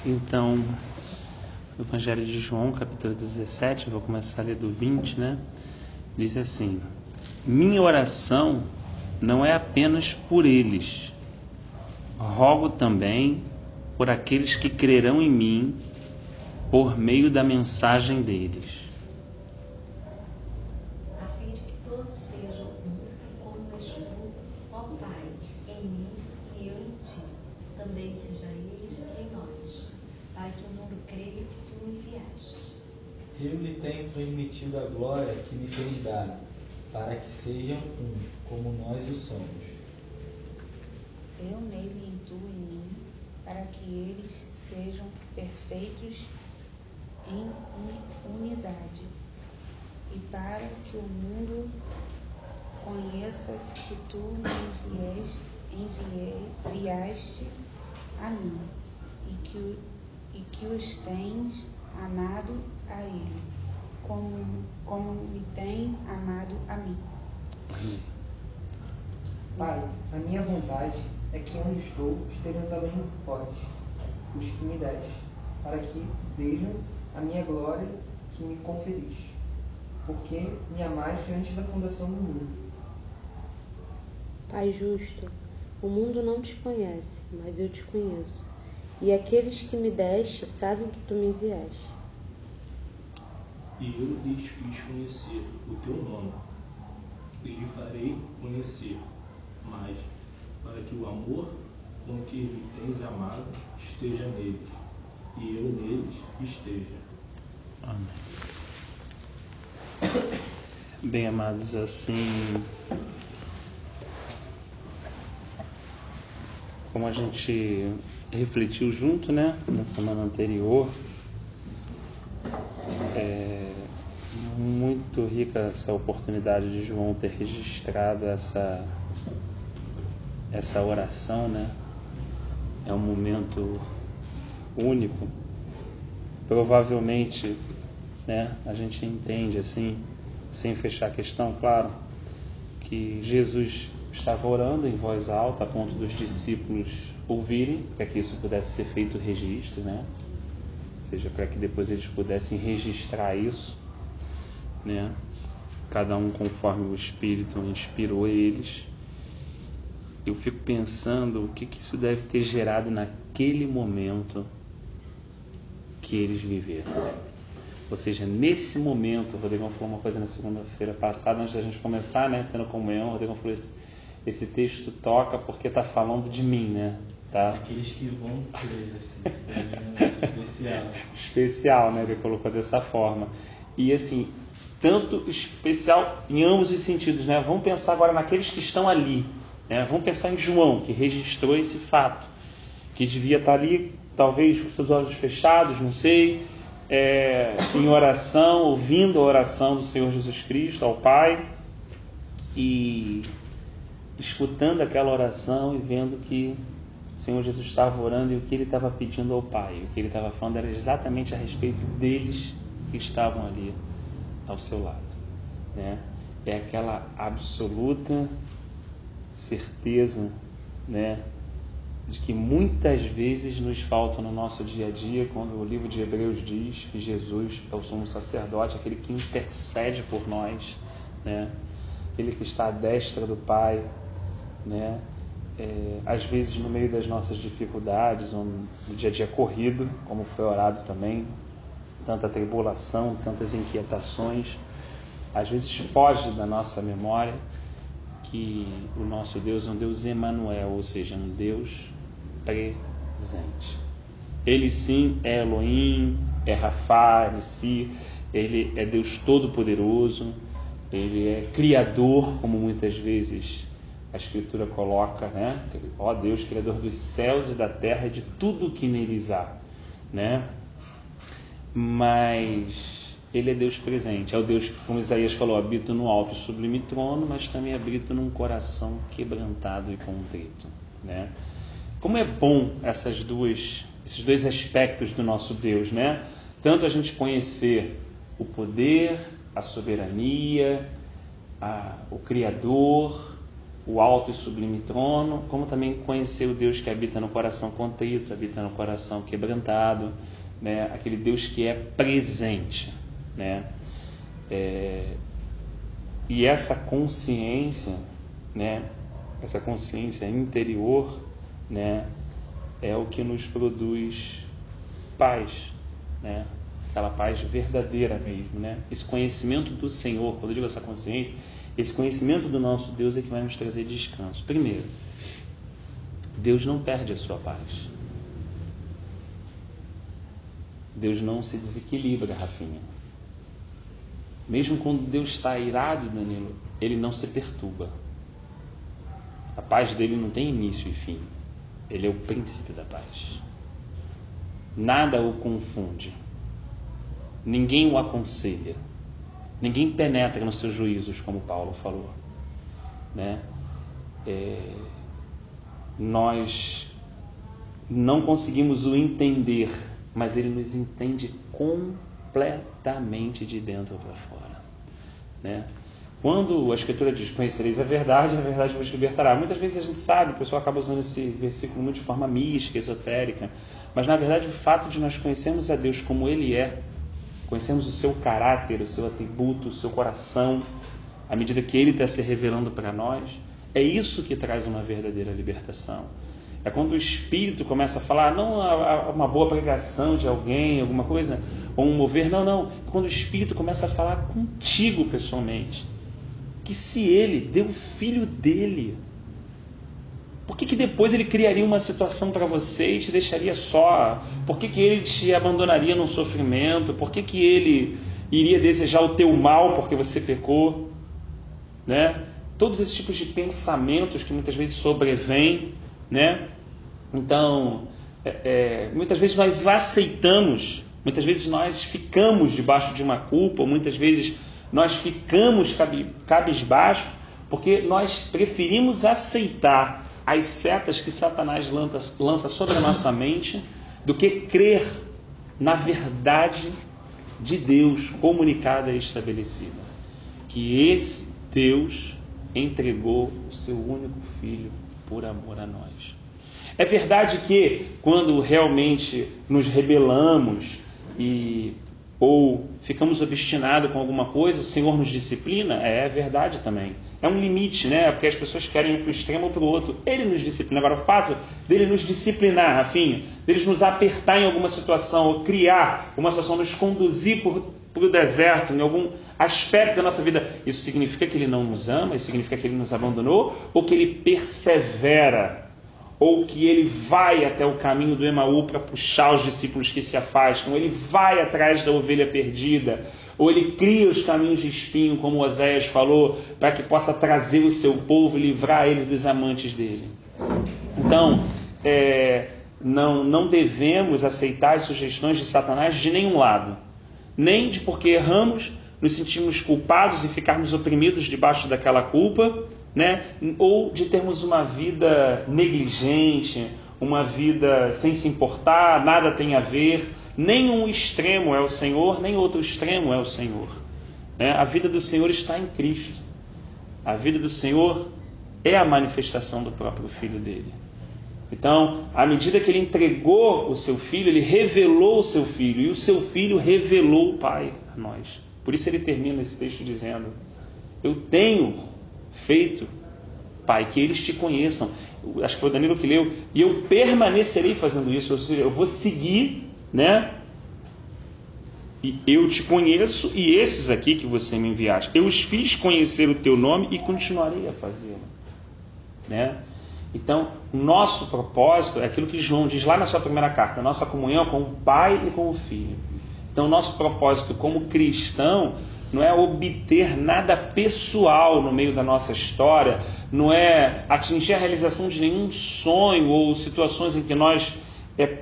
Então, o Evangelho de João, capítulo 17, eu vou começar a ler do 20, né? Diz assim: minha oração não é apenas por eles, rogo também por aqueles que crerão em mim por meio da mensagem deles. A fim de que todos sejam um, como és tu, ó Pai, em mim e eu em ti. Também seja eles em nós, para que o mundo creia que tu me enviastes. Eu lhe tenho transmitido a glória que me tens dado, para que sejam um, como nós o somos. Eu nele e tu em mim, para que eles sejam perfeitos em unidade, e para que o mundo conheça que tu me enviaste a mim, e que os tens amado a ele, como me tem amado a mim. Pai, a minha vontade é que onde estou estejam também fortes os que me deste, para que vejam a minha glória que me conferiste, porque me amaste antes da fundação do mundo. Pai justo, o mundo não te conhece, mas eu te conheço, e aqueles que me deste sabem que tu me enviaste. E eu lhes fiz conhecer o teu nome, e lhe farei conhecer, mas para que o amor com que me tens amado esteja neles, e eu neles esteja. Amém. Bem, amados, assim como a gente refletiu junto, né, na semana anterior, muito rica essa oportunidade de João ter registrado essa oração, né? É um momento único. Provavelmente, né, a gente entende assim, sem fechar a questão, claro, que Jesus estava orando em voz alta a ponto dos discípulos ouvirem, para que isso pudesse ser feito registro, né? Ou seja, para que depois eles pudessem registrar isso, né? Cada um conforme o Espírito inspirou eles. Eu fico pensando o que isso deve ter gerado naquele momento que eles viveram. Ou seja, nesse momento, o Rodrigão falou uma coisa na segunda-feira passada, antes da gente começar, né, tendo comunhão, o Rodrigão falou esse texto toca porque está falando de mim, né? Tá? Aqueles que vão crer, assim, especial. Especial, né? Ele colocou dessa forma. E assim, tanto especial em ambos os sentidos, né? Vamos pensar agora naqueles que estão ali, né? Vamos pensar em João, que registrou esse fato, que devia estar ali, talvez com seus olhos fechados, não sei, em oração, ouvindo a oração do Senhor Jesus Cristo ao Pai e escutando aquela oração e vendo que o Senhor Jesus estava orando e o que ele estava pedindo ao Pai, o que ele estava falando era exatamente a respeito deles que estavam ali ao seu lado, né? É aquela absoluta certeza, né, de que muitas vezes nos falta no nosso dia a dia, quando o livro de Hebreus diz que Jesus é o sumo sacerdote, aquele que intercede por nós, né, aquele que está à destra do Pai, né, às vezes no meio das nossas dificuldades, ou no dia a dia corrido, como foi orado também, tanta tribulação, tantas inquietações, às vezes foge da nossa memória que o nosso Deus é um Deus Emanuel, ou seja, um Deus presente. Ele sim é Elohim, é Rafá, ele é Deus Todo-Poderoso, ele é Criador, como muitas vezes a Escritura coloca, né? Ó Deus, Criador dos céus e da terra e de tudo que neles há, né? Mas ele é Deus presente, é o Deus que, como Isaías falou, habita no alto e sublime trono, mas também habita num coração quebrantado e contrito, né? Como é bom esses dois aspectos do nosso Deus, né? Tanto a gente conhecer o poder, a soberania, o Criador, o alto e sublime trono, como também conhecer o Deus que habita no coração contrito, habita no coração quebrantado, né? Aquele Deus que é presente, né? E essa consciência, né? Essa consciência interior, né? É o que nos produz paz, né? Aquela paz verdadeira mesmo, né? Esse conhecimento do Senhor, quando eu digo essa consciência, esse conhecimento do nosso Deus é que vai nos trazer descanso. Primeiro, Deus não perde a sua paz. Deus não se desequilibra, Rafinha. Mesmo quando Deus está irado, Danilo, Ele não se perturba. A paz dele não tem início e fim. Ele é o príncipe da paz. Nada o confunde. Ninguém o aconselha. Ninguém penetra nos seus juízos, como Paulo falou, né? Nós não conseguimos o entender, mas ele nos entende completamente de dentro para fora, né? Quando a Escritura diz: conhecereis a verdade vos libertará. Muitas vezes a gente sabe, o pessoal acaba usando esse versículo muito de forma mística, esotérica, mas na verdade o fato de nós conhecermos a Deus como Ele é, conhecemos o seu caráter, o seu atributo, o seu coração, à medida que Ele está se revelando para nós, é isso que traz uma verdadeira libertação. É quando o Espírito começa a falar, não uma boa pregação de alguém, alguma coisa, ou um mover, não. É quando o Espírito começa a falar contigo pessoalmente, que se Ele deu o Filho dele, por que depois Ele criaria uma situação para você e te deixaria só? Por que Ele te abandonaria num sofrimento? Por que Ele iria desejar o teu mal porque você pecou? Né? Todos esses tipos de pensamentos que muitas vezes sobrevêm, né? Então, muitas vezes nós aceitamos, muitas vezes nós ficamos debaixo de uma culpa, muitas vezes nós ficamos cabisbaixo, porque nós preferimos aceitar as setas que Satanás lança sobre a nossa mente do que crer na verdade de Deus comunicada e estabelecida. Que esse Deus entregou o seu único Filho por amor a nós. É verdade que quando realmente nos rebelamos ou ficamos obstinados com alguma coisa, o Senhor nos disciplina? É verdade também. É um limite, né? Porque as pessoas querem ir para o extremo ou para o outro. Ele nos disciplina. Agora, o fato dele nos disciplinar, Rafinha, dele nos apertar em alguma situação, ou criar uma situação, nos conduzir para o deserto, em algum aspecto da nossa vida, isso significa que ele não nos ama? Isso significa que ele nos abandonou? Ou que ele persevera? Ou que ele vai até o caminho do Emaú para puxar os discípulos que se afastam? Ou ele vai atrás da ovelha perdida? Ou ele cria os caminhos de espinho, como Oséias falou, para que possa trazer o seu povo e livrar eles dos amantes dele? Então, não devemos aceitar as sugestões de Satanás de nenhum lado. Nem de porque erramos, nos sentimos culpados e ficarmos oprimidos debaixo daquela culpa, né? Ou de termos uma vida negligente, uma vida sem se importar, nada tem a ver. Nem um extremo é o Senhor, nem outro extremo é o Senhor. A vida do Senhor está em Cristo. A vida do Senhor é a manifestação do próprio Filho dele. Então, à medida que ele entregou o seu Filho, ele revelou o seu Filho, e o seu Filho revelou o Pai a nós. Por isso ele termina esse texto dizendo: eu tenho feito, Pai, que eles te conheçam. Acho que foi o Danilo que leu. E eu permanecerei fazendo isso. Ou seja, eu vou seguir, né? E eu te conheço, e esses aqui que você me enviaste, eu os fiz conhecer o teu nome e continuarei a fazê-lo, né? Então, o nosso propósito é aquilo que João diz lá na sua primeira carta: a nossa comunhão com o Pai e com o Filho. Então, o nosso propósito como cristão não é obter nada pessoal no meio da nossa história, não é atingir a realização de nenhum sonho ou situações em que nós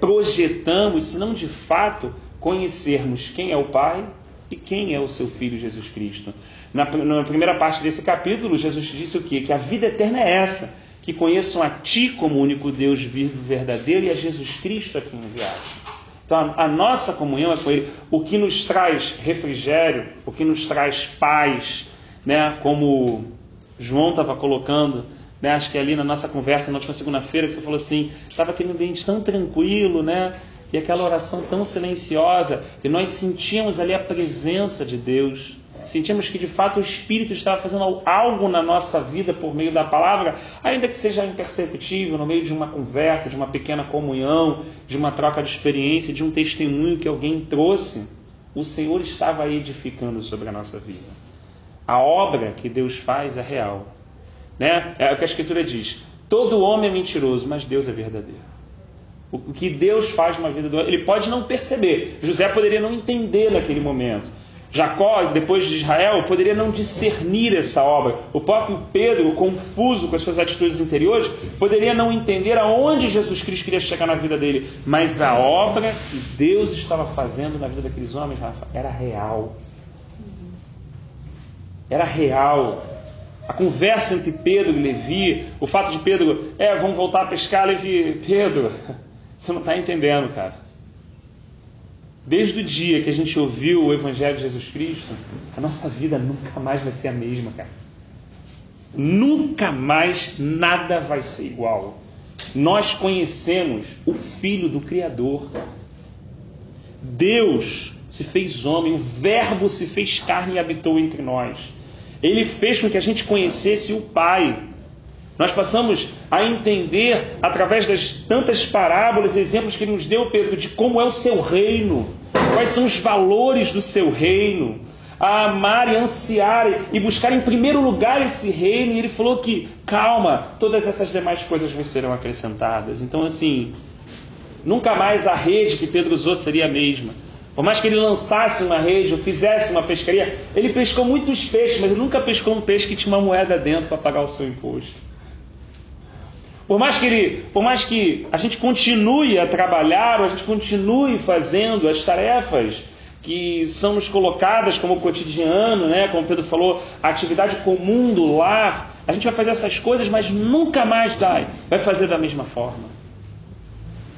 projetamos, senão de fato conhecermos quem é o Pai e quem é o seu Filho Jesus Cristo. Na primeira parte desse capítulo, Jesus disse o quê? Que a vida eterna é essa: que conheçam a Ti como único Deus vivo e verdadeiro, e a Jesus Cristo a quem enviaste. Então, a nossa comunhão é com Ele. O que nos traz refrigério, o que nos traz paz, né? Como João estava colocando né? Acho que ali na nossa conversa, na última segunda-feira, que você falou assim, estava aquele ambiente tão tranquilo, né? E aquela oração tão silenciosa, e nós sentíamos ali a presença de Deus, sentimos que de fato o Espírito estava fazendo algo na nossa vida por meio da palavra, ainda que seja imperceptível, no meio de uma conversa, de uma pequena comunhão, de uma troca de experiência, de um testemunho que alguém trouxe. O Senhor estava edificando sobre a nossa vida. A obra que Deus faz é real, né? É o que a Escritura diz: todo homem é mentiroso, mas Deus é verdadeiro. O que Deus faz numa vida do homem, ele pode não perceber. José poderia não entender naquele momento. Jacó, depois de Israel, poderia não discernir essa obra. O próprio Pedro, confuso com as suas atitudes interiores, poderia não entender aonde Jesus Cristo queria chegar na vida dele. Mas a obra que Deus estava fazendo na vida daqueles homens, Rafa, era real. Era real. A conversa entre Pedro e Levi, o fato de Pedro, vamos voltar a pescar, Levi, Pedro, você não está entendendo, cara. Desde o dia que a gente ouviu o Evangelho de Jesus Cristo, a nossa vida nunca mais vai ser a mesma, cara. Nunca mais nada vai ser igual. Nós conhecemos o Filho do Criador. Deus se fez homem, o Verbo se fez carne e habitou entre nós. Ele fez com que a gente conhecesse o Pai. Nós passamos a entender, através das tantas parábolas e exemplos que ele nos deu, Pedro, de como é o seu reino, quais são os valores do seu reino, a amar e ansiar e buscar em primeiro lugar esse reino. E ele falou que, calma, todas essas demais coisas vos serão acrescentadas. Então, assim, nunca mais a rede que Pedro usou seria a mesma. Por mais que ele lançasse uma rede ou fizesse uma pescaria, ele pescou muitos peixes, mas ele nunca pescou um peixe que tinha uma moeda dentro para pagar o seu imposto. Por mais que a gente continue a trabalhar, ou a gente continue fazendo as tarefas que são nos colocadas como cotidiano, né? Como Pedro falou, a atividade comum do lar, a gente vai fazer essas coisas, mas nunca mais vai fazer da mesma forma.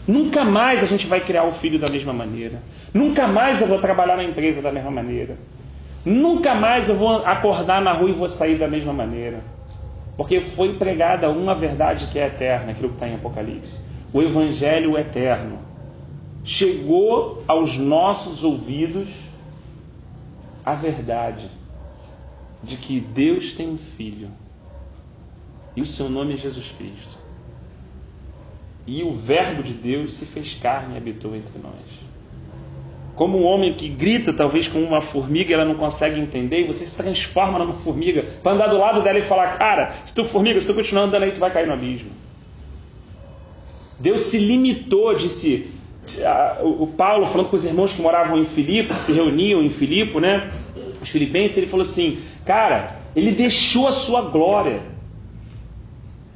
Nunca mais a gente vai criar o filho da mesma maneira. Nunca mais eu vou trabalhar na empresa da mesma maneira. Nunca mais eu vou acordar na rua e vou sair da mesma maneira. Porque foi pregada uma verdade que é eterna, aquilo que está em Apocalipse. O Evangelho eterno. Chegou aos nossos ouvidos a verdade de que Deus tem um Filho. E o seu nome é Jesus Cristo. E o Verbo de Deus se fez carne e habitou entre nós. Como um homem que grita, talvez com uma formiga, e ela não consegue entender, e você se transforma numa formiga, para andar do lado dela e falar, cara, se tu continuar andando aí, tu vai cair no abismo. Deus se limitou, disse, o Paulo, falando com os irmãos que moravam em Filipe, que se reuniam em Filipe, né? Os filipenses, ele falou assim, cara, ele deixou a sua glória.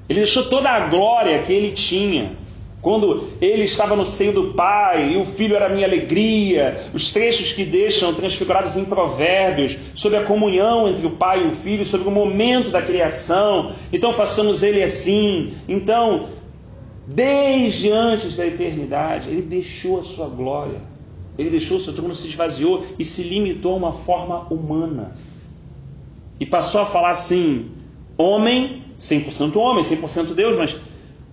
Ele deixou toda a glória que ele tinha. Quando ele estava no seio do Pai, e o Filho era a minha alegria, os trechos que deixam transfigurados em Provérbios, sobre a comunhão entre o Pai e o Filho, sobre o momento da criação. Então façamos ele assim. Então, desde antes da eternidade, ele deixou a sua glória. Ele deixou o seu trono, se esvaziou e se limitou a uma forma humana. E passou a falar assim, homem, 100% homem, 100% Deus, mas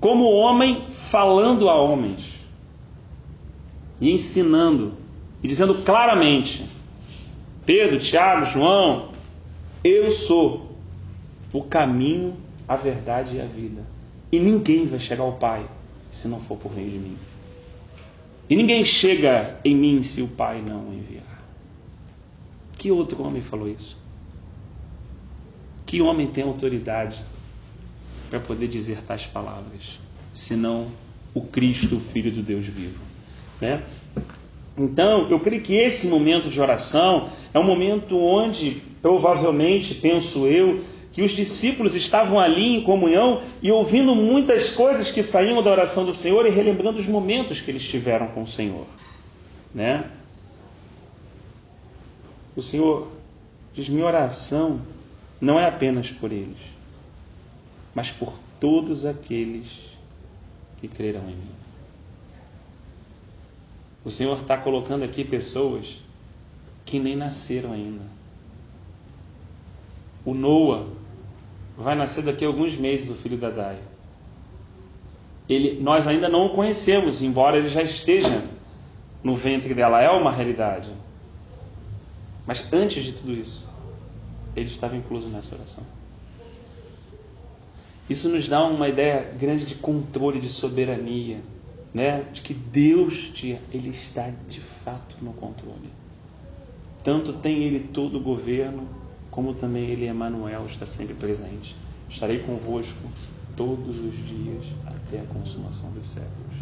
como homem falando a homens e ensinando e dizendo claramente, Pedro, Tiago, João, eu sou o caminho, a verdade e a vida, e ninguém vai chegar ao Pai se não for por meio de mim, e ninguém chega em mim se o Pai não o enviar. Que outro homem falou isso? Que homem tem autoridade para poder dizer tais palavras, senão o Cristo, o Filho do Deus vivo, né? Então, eu creio que esse momento de oração é um momento onde, provavelmente, penso eu, que os discípulos estavam ali em comunhão e ouvindo muitas coisas que saíam da oração do Senhor e relembrando os momentos que eles tiveram com o Senhor, né? O Senhor diz, minha oração não é apenas por eles, mas por todos aqueles que crerão em mim. O Senhor está colocando aqui pessoas que nem nasceram ainda. O Noah, vai nascer daqui a alguns meses o filho da Dai. Nós ainda não o conhecemos, embora ele já esteja no ventre dela. É uma realidade. Mas antes de tudo isso, ele estava incluso nessa oração. Isso nos dá uma ideia grande de controle, de soberania, né? De que Deus, Ele está de fato no controle. Tanto tem Ele todo o governo, como também Ele, Emanuel, está sempre presente. Estarei convosco todos os dias até a consumação dos séculos.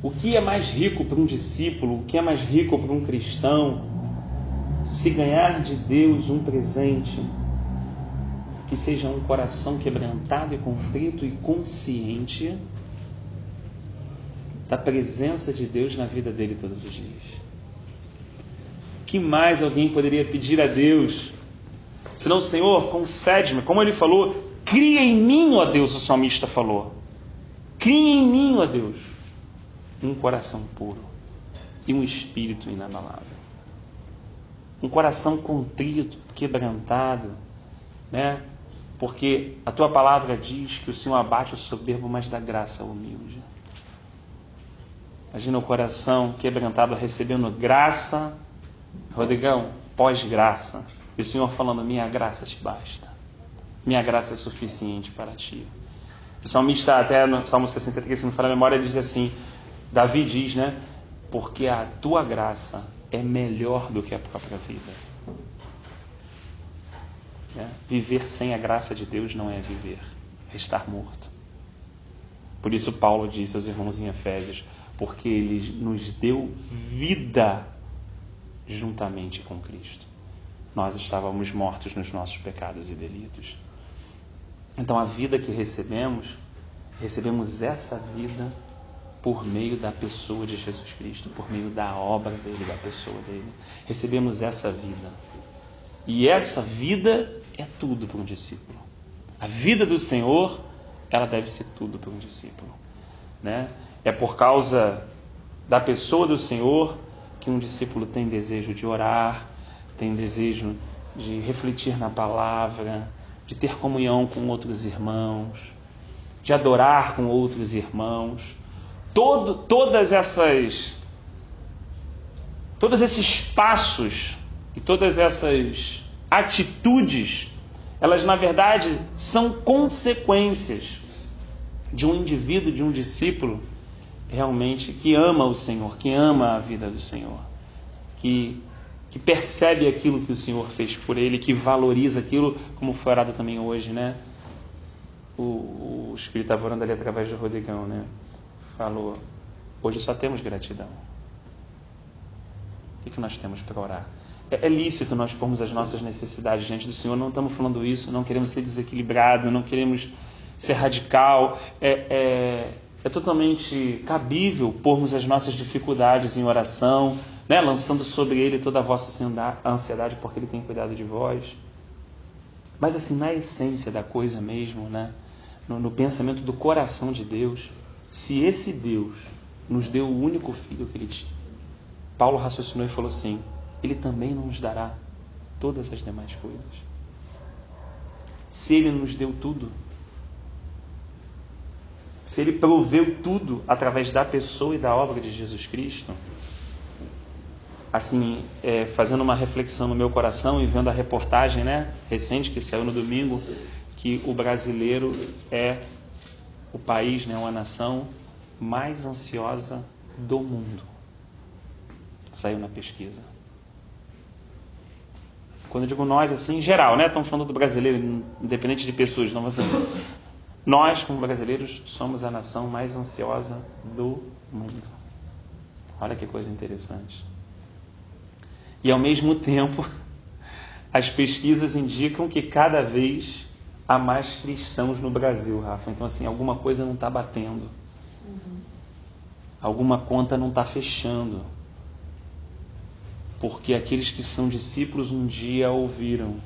O que é mais rico para um discípulo, o que é mais rico para um cristão, se ganhar de Deus um presente que seja um coração quebrantado e contrito e consciente da presença de Deus na vida dele todos os dias. Que mais alguém poderia pedir a Deus? Senão, Senhor, concede-me, como ele falou, cria em mim, ó Deus, o salmista falou. Cria em mim, ó Deus, um coração puro e um espírito inabalável. Um coração contrito, quebrantado, né? Porque a tua palavra diz que o Senhor abate o soberbo, mas dá graça ao humilde. Imagina o coração quebrantado recebendo graça, Rodrigão, pós-graça. E o Senhor falando, minha graça te basta. Minha graça é suficiente para ti. O salmista, até no Salmo 63, se não me falha a memória, ele diz assim, Davi diz, né? Porque a tua graça é melhor do que a própria vida. Viver sem a graça de Deus não é viver, é estar morto. Por isso Paulo disse aos irmãos em Efésios, porque Ele nos deu vida juntamente com Cristo. Nós estávamos mortos nos nossos pecados e delitos. Então a vida que recebemos essa vida por meio da pessoa de Jesus Cristo, por meio da obra dele, da pessoa dele. Recebemos essa vida. E essa vida é tudo para um discípulo. A vida do Senhor, ela deve ser tudo para um discípulo, né? É por causa da pessoa do Senhor que um discípulo tem desejo de orar, tem desejo de refletir na palavra, de ter comunhão com outros irmãos, de adorar com outros irmãos. Todos esses passos e todas essas atitudes, elas na verdade são consequências de um indivíduo, de um discípulo realmente que ama o Senhor, que ama a vida do Senhor, que percebe aquilo que o Senhor fez por ele, que valoriza aquilo, como foi orado também hoje, né? O Espírito estava orando ali através do Rodrigão, né? Falou, hoje só temos gratidão. O que nós temos para orar? É lícito nós pormos as nossas necessidades diante do Senhor, não estamos falando isso, não queremos ser desequilibrado, não queremos ser radical, é totalmente cabível pormos as nossas dificuldades em oração, né? Lançando sobre Ele toda a vossa ansiedade, porque Ele tem cuidado de vós. Mas assim, na essência da coisa mesmo, né? No pensamento do coração de Deus, se esse Deus nos deu o único filho que Ele tinha, Paulo raciocinou e falou assim, Ele também nos dará todas as demais coisas. Se Ele nos deu tudo, se Ele proveu tudo através da pessoa e da obra de Jesus Cristo, assim, fazendo uma reflexão no meu coração e vendo a reportagem, né, recente que saiu no domingo, que o brasileiro é o país, né, uma nação mais ansiosa do mundo. Saiu na pesquisa. Quando eu digo nós, assim, em geral, né? Estamos falando do brasileiro, independente de pessoas, não você. Nós, como brasileiros, somos a nação mais ansiosa do mundo. Olha que coisa interessante. E, ao mesmo tempo, as pesquisas indicam que cada vez há mais cristãos no Brasil, Rafa. Então, assim, alguma coisa não está batendo. Alguma conta não está fechando. Porque aqueles que são discípulos um dia ouviram,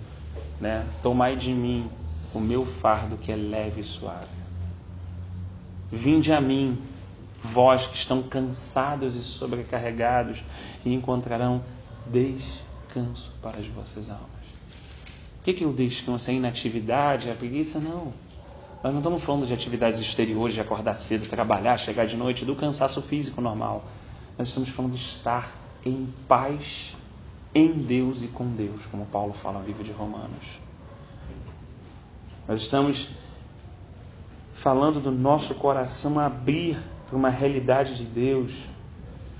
né? Tomai de mim o meu fardo que é leve e suave. Vinde a mim, vós que estão cansados e sobrecarregados, e encontrarão descanso para as vossas almas. Por que eu descanso? A inatividade, a preguiça? Não. Nós não estamos falando de atividades exteriores, de acordar cedo, trabalhar, chegar de noite, do cansaço físico normal. Nós estamos falando de estar em paz em Deus e com Deus, como Paulo fala no livro de Romanos. Nós estamos falando do nosso coração abrir para uma realidade de Deus,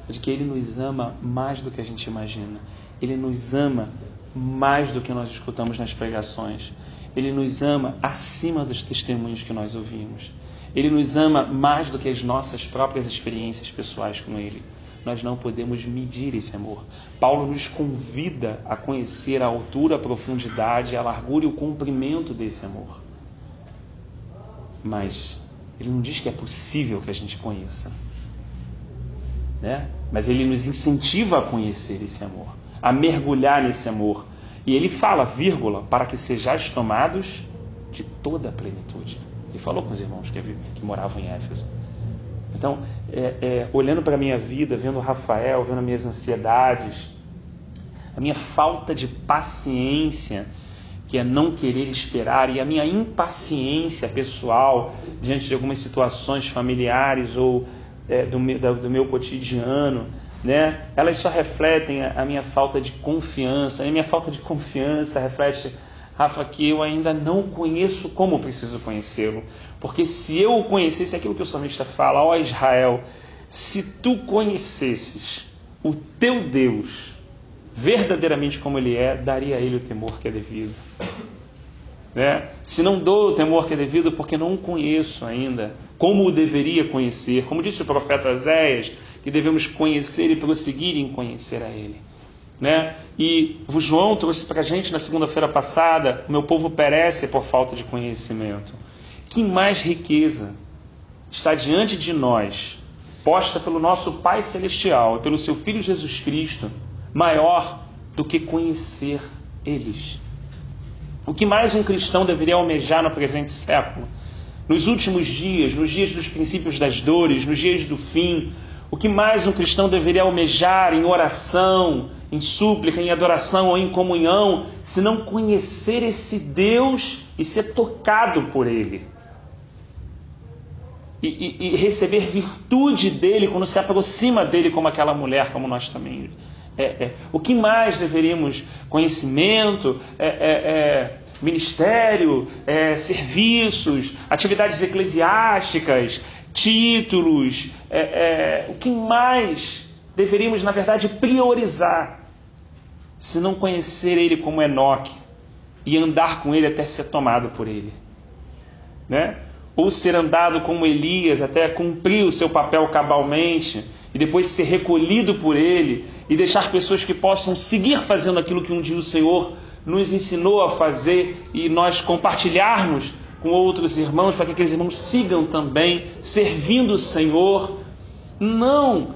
de que Ele nos ama mais do que a gente imagina. Ele nos ama mais do que nós escutamos nas pregações. Ele nos ama acima dos testemunhos que nós ouvimos. Ele nos ama mais do que as nossas próprias experiências pessoais com Ele. Nós não podemos medir esse amor. Paulo nos convida a conhecer a altura, a profundidade, a largura e o comprimento desse amor. Mas ele não diz que é possível que a gente conheça, né? Mas ele nos incentiva a conhecer esse amor, a mergulhar nesse amor. E ele fala, vírgula, para que sejais tomados de toda a plenitude. Ele falou com os irmãos que moravam em Éfeso. Então, olhando para a minha vida, vendo o Rafael, vendo as minhas ansiedades, a minha falta de paciência, que é não querer esperar, e a minha impaciência pessoal diante de algumas situações familiares ou do meu cotidiano, né? Elas só refletem a minha falta de confiança. A minha falta de confiança reflete, Rafa, que eu ainda não conheço como preciso conhecê-lo. Porque se eu o conhecesse, aquilo que o salmista fala, ó Israel, se tu conhecesses o teu Deus verdadeiramente como Ele é, daria a Ele o temor que é devido. Né? Se não dou o temor que é devido, porque não o conheço ainda, como o deveria conhecer, como disse o profeta Oséias, que devemos conhecer e prosseguir em conhecer a Ele. Né? E o João trouxe para a gente na segunda-feira passada, o meu povo perece por falta de conhecimento. Que mais riqueza está diante de nós, posta pelo nosso Pai Celestial e pelo seu Filho Jesus Cristo, maior do que conhecer eles? O que mais um cristão deveria almejar no presente século? Nos últimos dias, nos dias dos princípios das dores, nos dias do fim, o que mais um cristão deveria almejar em oração, em súplica, em adoração ou em comunhão, se não conhecer esse Deus e ser tocado por Ele? E receber virtude dEle quando se aproxima dEle, como aquela mulher, como nós também. O que mais deveríamos? Conhecimento, ministério, serviços, atividades eclesiásticas, títulos. O que mais deveríamos, na verdade, priorizar, se não conhecer Ele como Enoque e andar com Ele até ser tomado por Ele, né? Ou ser andado como Elias até cumprir o seu papel cabalmente e depois ser recolhido por Ele e deixar pessoas que possam seguir fazendo aquilo que um dia o Senhor nos ensinou a fazer e nós compartilharmos com outros irmãos para que aqueles irmãos sigam também servindo o Senhor, não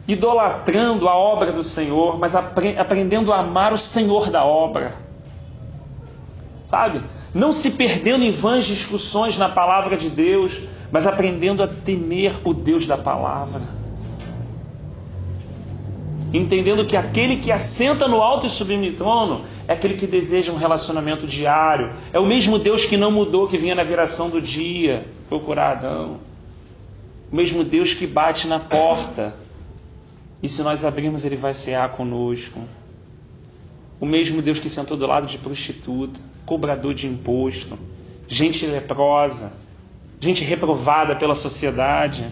idolatrando a obra do Senhor, mas aprendendo a amar o Senhor da obra, sabe? Não se perdendo em vãs discussões na palavra de Deus, mas aprendendo a temer o Deus da palavra. Entendendo que aquele que assenta no alto e sublime trono é aquele que deseja um relacionamento diário. É o mesmo Deus que não mudou, que vinha na viração do dia procurar Adão. O mesmo Deus que bate na porta. E se nós abrirmos, Ele vai cear conosco. O mesmo Deus que sentou do lado de prostituta, cobrador de imposto, gente leprosa, gente reprovada pela sociedade,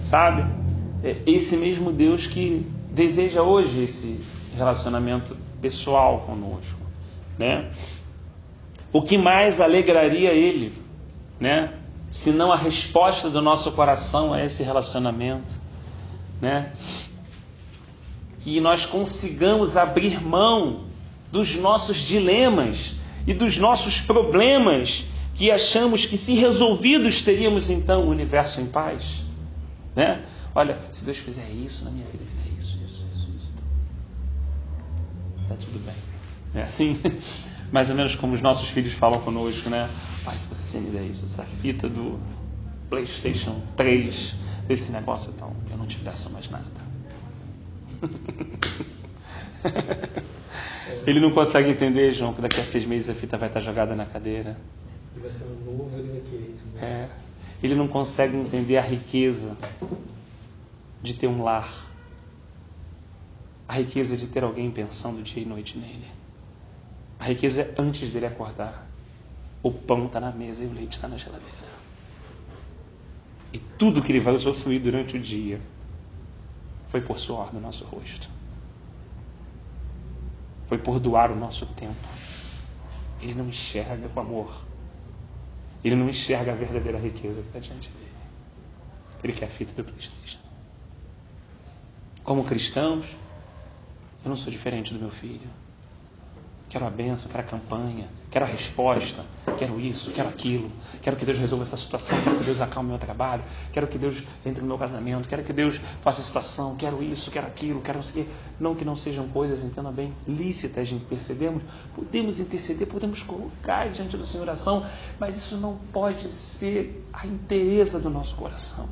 sabe? É esse mesmo Deus que deseja hoje esse relacionamento pessoal conosco, né? O que mais alegraria Ele, né? Se não a resposta do nosso coração a esse relacionamento, né? Que nós consigamos abrir mão dos nossos dilemas e dos nossos problemas, que achamos que, se resolvidos, teríamos então o universo em paz, né? Olha, se Deus fizer isso na minha vida, fizer isso, está tudo bem. É assim, mais ou menos como os nossos filhos falam conosco, né? Pai, se você me der isso, essa fita do PlayStation 3, desse negócio, então eu não te peço mais nada. Ele não consegue entender, João, que daqui a 6 meses a fita vai estar jogada na cadeira. Ele vai ser um novo, ele vai querer. Ele não consegue entender a riqueza de ter um lar. A riqueza de ter alguém pensando dia e noite nele. A riqueza é antes dele acordar. O pão está na mesa e o leite está na geladeira. E tudo que ele vai usufruir durante o dia foi por suor do nosso rosto. Foi por doar o nosso tempo. Ele não enxerga o amor. Ele não enxerga a verdadeira riqueza que está diante dele. Ele quer a fita do PlayStation. Como cristãos, eu não sou diferente do meu filho. Quero a bênção, quero a campanha, quero a resposta, quero isso, quero aquilo. Quero que Deus resolva essa situação, quero que Deus acalme o meu trabalho, quero que Deus entre no meu casamento, quero que Deus faça a situação, quero isso, quero aquilo, quero não sei o quê. Não que não sejam coisas, entenda bem, lícitas de intercedermos. Podemos interceder, podemos colocar diante do Senhor oração, mas isso não pode ser a inteireza do nosso coração.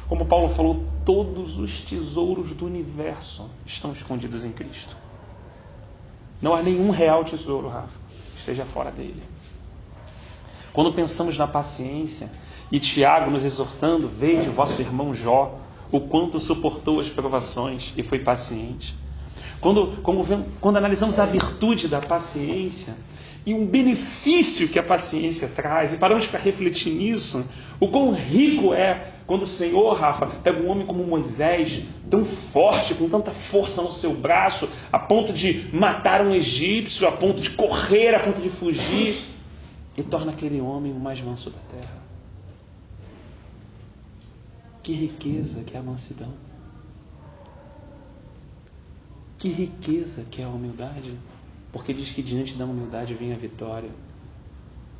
Como Paulo falou, todos os tesouros do universo estão escondidos em Cristo. Não há nenhum real tesouro, Rafa, que esteja fora dele. Quando pensamos na paciência, e Tiago nos exortando, vede vosso irmão Jó, o quanto suportou as provações e foi paciente. Quando analisamos a virtude da paciência e um benefício que a paciência traz, e paramos para refletir nisso, o quão rico é quando o Senhor, Rafa, pega um homem como Moisés, tão forte, com tanta força no seu braço, a ponto de matar um egípcio, a ponto de correr, a ponto de fugir, e torna aquele homem o mais manso da terra. Que riqueza que é a mansidão. Que riqueza que é a humildade. Porque diz que diante da humildade vem a vitória.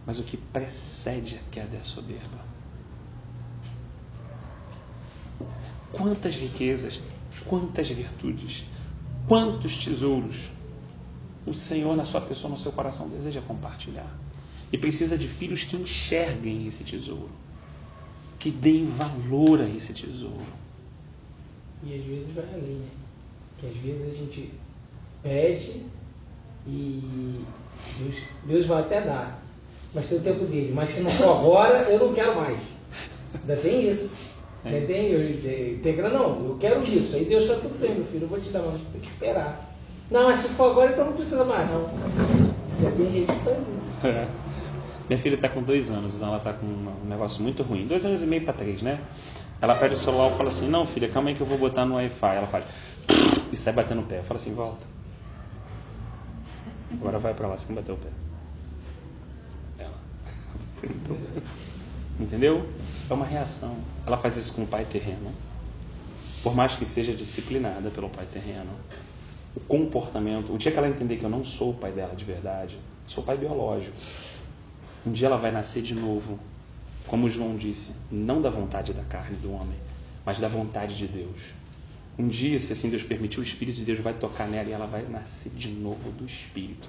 Mas o que precede a queda é a soberba. Quantas riquezas, quantas virtudes, quantos tesouros o Senhor na sua pessoa, no seu coração deseja compartilhar. E precisa de filhos que enxerguem esse tesouro, que deem valor a esse tesouro. E às vezes vai além, né? Que às vezes a gente pede e Deus vai até dar, mas tem o tempo dele. Mas se não for agora, eu não quero mais. Ainda tem isso. Eu quero isso. Aí Deus está tudo bem, meu filho, eu vou te dar, mas você tem que esperar. Não, mas se for agora, então não precisa mais, não. Já tem gente que faz isso. Minha filha está com 2 anos, então ela está com um negócio muito ruim. 2 anos e meio para 3, né? Ela pede o celular e fala assim, não filha, calma aí que eu vou botar no Wi-Fi. Ela faz e sai batendo o pé. Eu falo assim, volta. Agora vai para lá, sem bater o pé. Ela. Entendeu? É uma reação. Ela faz isso com o pai terreno. Por mais que seja disciplinada pelo pai terreno. O comportamento, o dia que ela entender que eu não sou o pai dela de verdade, sou o pai biológico, um dia ela vai nascer de novo, como João disse, não da vontade da carne do homem, mas da vontade de Deus. Um dia, se assim Deus permitir, o Espírito de Deus vai tocar nela e ela vai nascer de novo do Espírito.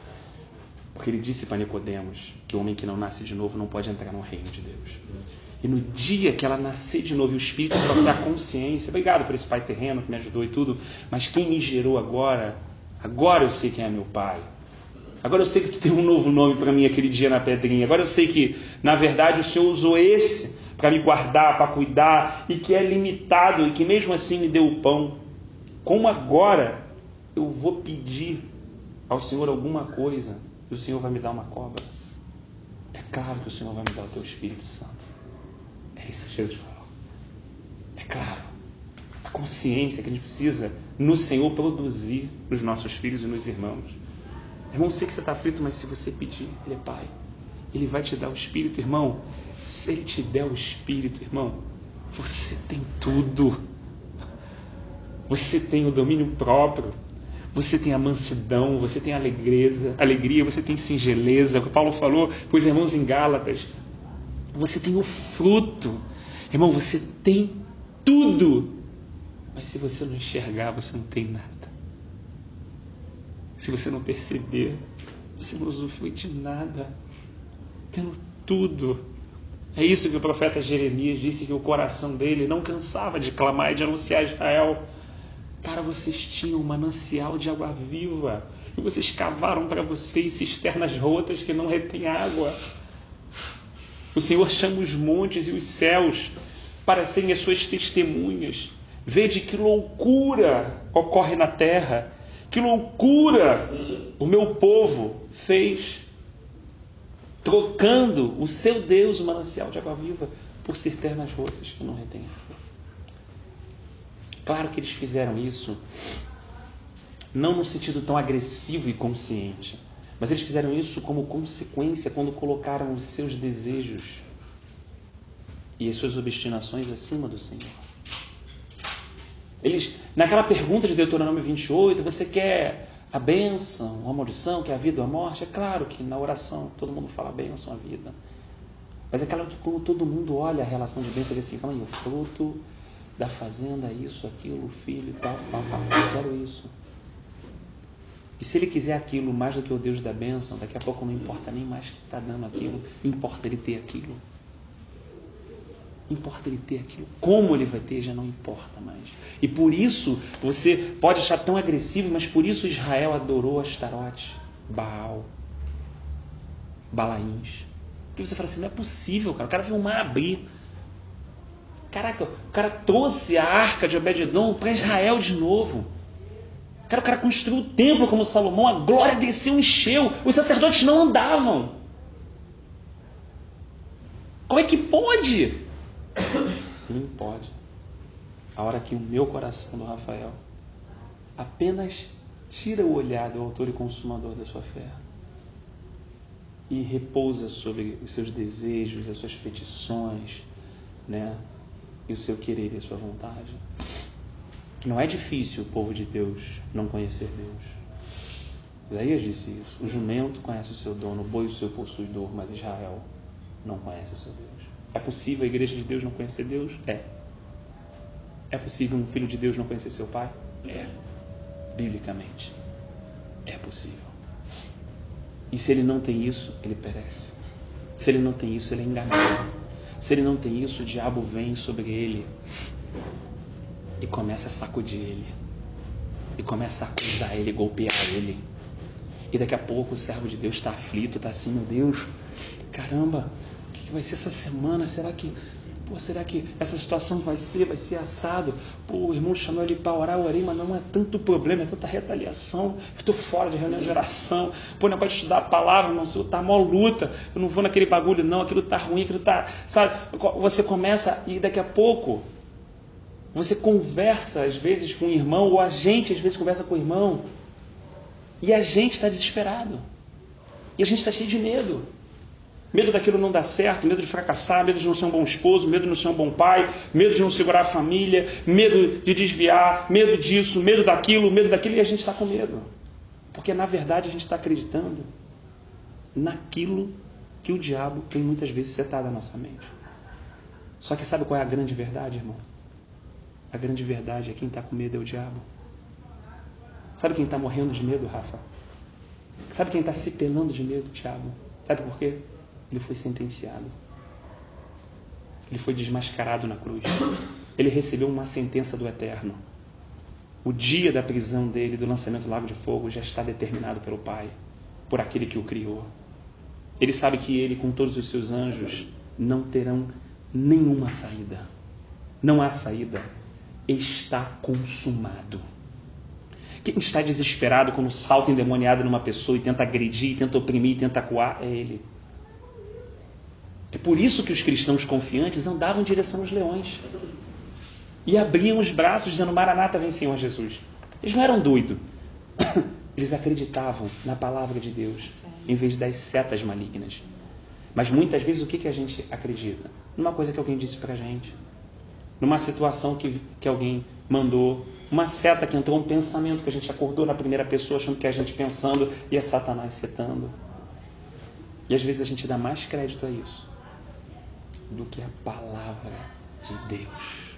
Porque ele disse para Nicodemos que o homem que não nasce de novo não pode entrar no reino de Deus. E no dia que ela nascer de novo e o Espírito trouxer a consciência, obrigado por esse pai terreno que me ajudou e tudo, mas quem me gerou agora eu sei quem é meu pai. Agora eu sei que tu tem um novo nome para mim aquele dia na pedrinha. Agora eu sei que, na verdade, o Senhor usou esse para me guardar, para cuidar, e que é limitado, e que mesmo assim me deu o pão. Como agora eu vou pedir ao Senhor alguma coisa e o Senhor vai me dar uma cobra? É claro que o Senhor vai me dar o teu Espírito Santo. É isso que Jesus falou. É claro. A consciência que a gente precisa no Senhor produzir nos nossos filhos e nos irmãos. Irmão, sei que você está aflito, mas se você pedir, Ele é Pai. Ele vai te dar o Espírito, irmão. Se Ele te der o Espírito, irmão, você tem tudo. Você tem o domínio próprio. Você tem a mansidão, você tem a alegria, você tem singeleza. O que Paulo falou para os irmãos em Gálatas. Você tem o fruto. Irmão, você tem tudo. Mas se você não enxergar, você não tem nada. Se você não perceber, você não usufrui de nada. Tendo tudo. É isso que o profeta Jeremias disse, que o coração dele não cansava de clamar e de anunciar a Israel. Cara, vocês tinham um manancial de água viva e vocês cavaram para vocês cisternas rotas que não retêm água. O Senhor chama os montes e os céus para serem as suas testemunhas. Vede que loucura ocorre na terra, que loucura o meu povo fez, trocando o seu Deus, o manancial de água viva, por cisternas rotas que não retêm água. Claro que eles fizeram isso, não num sentido tão agressivo e consciente, mas eles fizeram isso como consequência quando colocaram os seus desejos e as suas obstinações acima do Senhor. Eles, naquela pergunta de Deuteronômio 28, você quer a bênção, a maldição, quer a vida ou a morte? É claro que na oração todo mundo fala a bênção, a vida. Mas é claro que quando todo mundo olha a relação de bênção, ele diz assim, calma aí, o fruto da fazenda, isso, aquilo, o filho e tal, eu quero isso. E se ele quiser aquilo mais do que o Deus da bênção, daqui a pouco não importa nem mais que está dando aquilo, importa ele ter aquilo. Importa ele ter aquilo. Como ele vai ter já não importa mais. E por isso, você pode achar tão agressivo, mas por isso Israel adorou Astarote, Baal, Balaíns. Porque você fala assim, não é possível, cara. O cara viu o mar abrir. Caraca, o cara trouxe a arca de Obed-edom para Israel de novo. Cara, o cara construiu o templo como Salomão, a glória desceu, encheu. Os sacerdotes não andavam. Como é que pode? Sim, pode. A hora que o meu coração do Rafael apenas tira o olhar do autor e consumador da sua fé e repousa sobre os seus desejos, as suas petições, né? E o seu querer e a sua vontade. Não é difícil o povo de Deus não conhecer Deus. Isaías disse isso. O jumento conhece o seu dono, o boi o seu possuidor, mas Israel não conhece o seu Deus. É possível a igreja de Deus não conhecer Deus? É. É possível um filho de Deus não conhecer seu pai? É. Biblicamente. É possível. E se ele não tem isso, ele perece. Se ele não tem isso, ele é enganado. Se ele não tem isso, o diabo vem sobre ele e começa a sacudir ele. E começa a acusar ele, golpear ele. E daqui a pouco o servo de Deus está aflito, está assim, meu Deus, caramba, o que vai ser essa semana? Será que essa situação vai ser assado? Pô, o irmão chamou ele para orar, eu orei, mas não é tanto problema, é tanta retaliação. Eu estou fora de reunião de oração. Pô, negócio de estudar a palavra, não sei, tá mó luta. Eu não vou naquele bagulho, não, aquilo tá ruim, aquilo tá, sabe? Você começa e daqui a pouco você conversa às vezes com o irmão, ou a gente às vezes conversa com o irmão, e a gente está desesperado. E a gente está cheio de medo. Medo daquilo não dar certo, medo de fracassar, medo de não ser um bom esposo, medo de não ser um bom pai, medo de não segurar a família, medo de desviar, medo disso, medo daquilo, e a gente está com medo. Porque na verdade a gente está acreditando naquilo que o diabo tem muitas vezes setado na nossa mente. Só que sabe qual é a grande verdade, irmão? A grande verdade é quem está com medo é o diabo. Sabe quem está morrendo de medo, Rafa? Sabe quem está se pelando de medo, diabo? Sabe por quê? Ele foi sentenciado. Ele foi desmascarado na cruz. Ele recebeu uma sentença do Eterno. O dia da prisão dele, do lançamento do lago de fogo, já está determinado pelo Pai, por aquele que o criou. Ele sabe que ele, com todos os seus anjos, não terão nenhuma saída. Não há saída. Está consumado. Quem está desesperado quando salta endemoniado numa pessoa e tenta agredir, tenta oprimir, tenta acuar, é ele. É por isso que os cristãos confiantes andavam em direção aos leões e abriam os braços dizendo, Maranata, vem Senhor Jesus. Eles não eram doidos. Eles acreditavam na palavra de Deus em vez das setas malignas. Mas muitas vezes o que a gente acredita? Numa coisa que alguém disse pra gente, numa situação que alguém mandou, uma seta que entrou, um pensamento que a gente acordou na primeira pessoa achando que é a gente pensando e é Satanás setando. E às vezes a gente dá mais crédito a isso do que a palavra de Deus.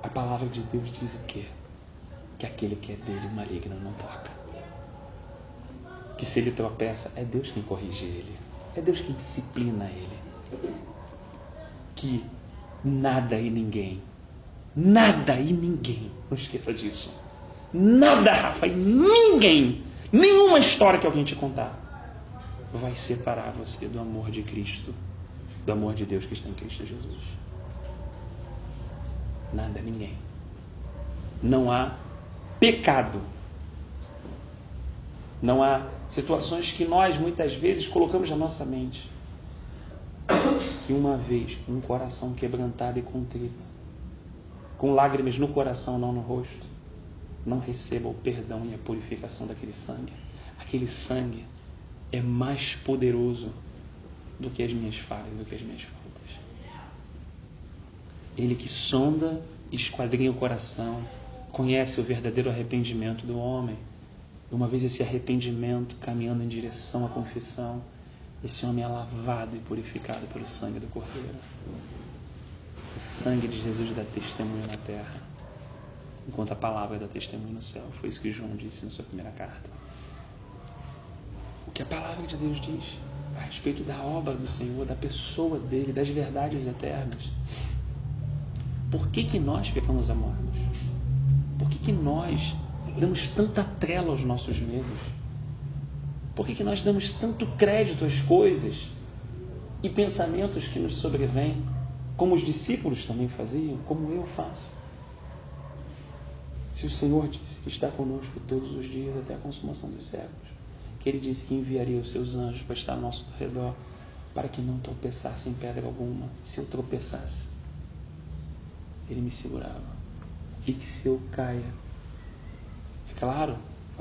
A palavra de Deus diz o quê? Que aquele que é dele maligno não toca. Que se ele tropeça, é Deus quem corrige ele. É Deus quem disciplina ele. Que nada e ninguém Nada e ninguém, não esqueça disso. Nada, Rafa, e ninguém, nenhuma história que alguém te contar vai separar você do amor de Cristo, do amor de Deus que está em Cristo Jesus. Nada, ninguém. Não há pecado. Não há situações que nós muitas vezes colocamos na nossa mente. Que uma vez um coração quebrantado e contrito, com lágrimas no coração, não no rosto, não receba o perdão e a purificação daquele sangue. Aquele sangue é mais poderoso do que as minhas falhas, do que as minhas faltas. Ele que sonda, esquadrinha o coração, conhece o verdadeiro arrependimento do homem. Uma vez esse arrependimento caminhando em direção à confissão, esse homem é lavado e purificado pelo sangue do Cordeiro. O sangue de Jesus dá testemunho na terra, enquanto a palavra dá testemunho no céu. Foi isso que João disse na sua primeira carta. O que a palavra de Deus diz a respeito da obra do Senhor, da pessoa dele, das verdades eternas. Por que nós ficamos amados? Por que nós damos tanta trela aos nossos medos? Por que nós damos tanto crédito às coisas e pensamentos que nos sobrevêm, como os discípulos também faziam, como eu faço? Se o Senhor disse que está conosco todos os dias até a consumação dos séculos, que Ele disse que enviaria os seus anjos para estar ao nosso redor, para que não tropeçasse em pedra alguma. Se eu tropeçasse, Ele me segurava. E que se eu caia, é claro,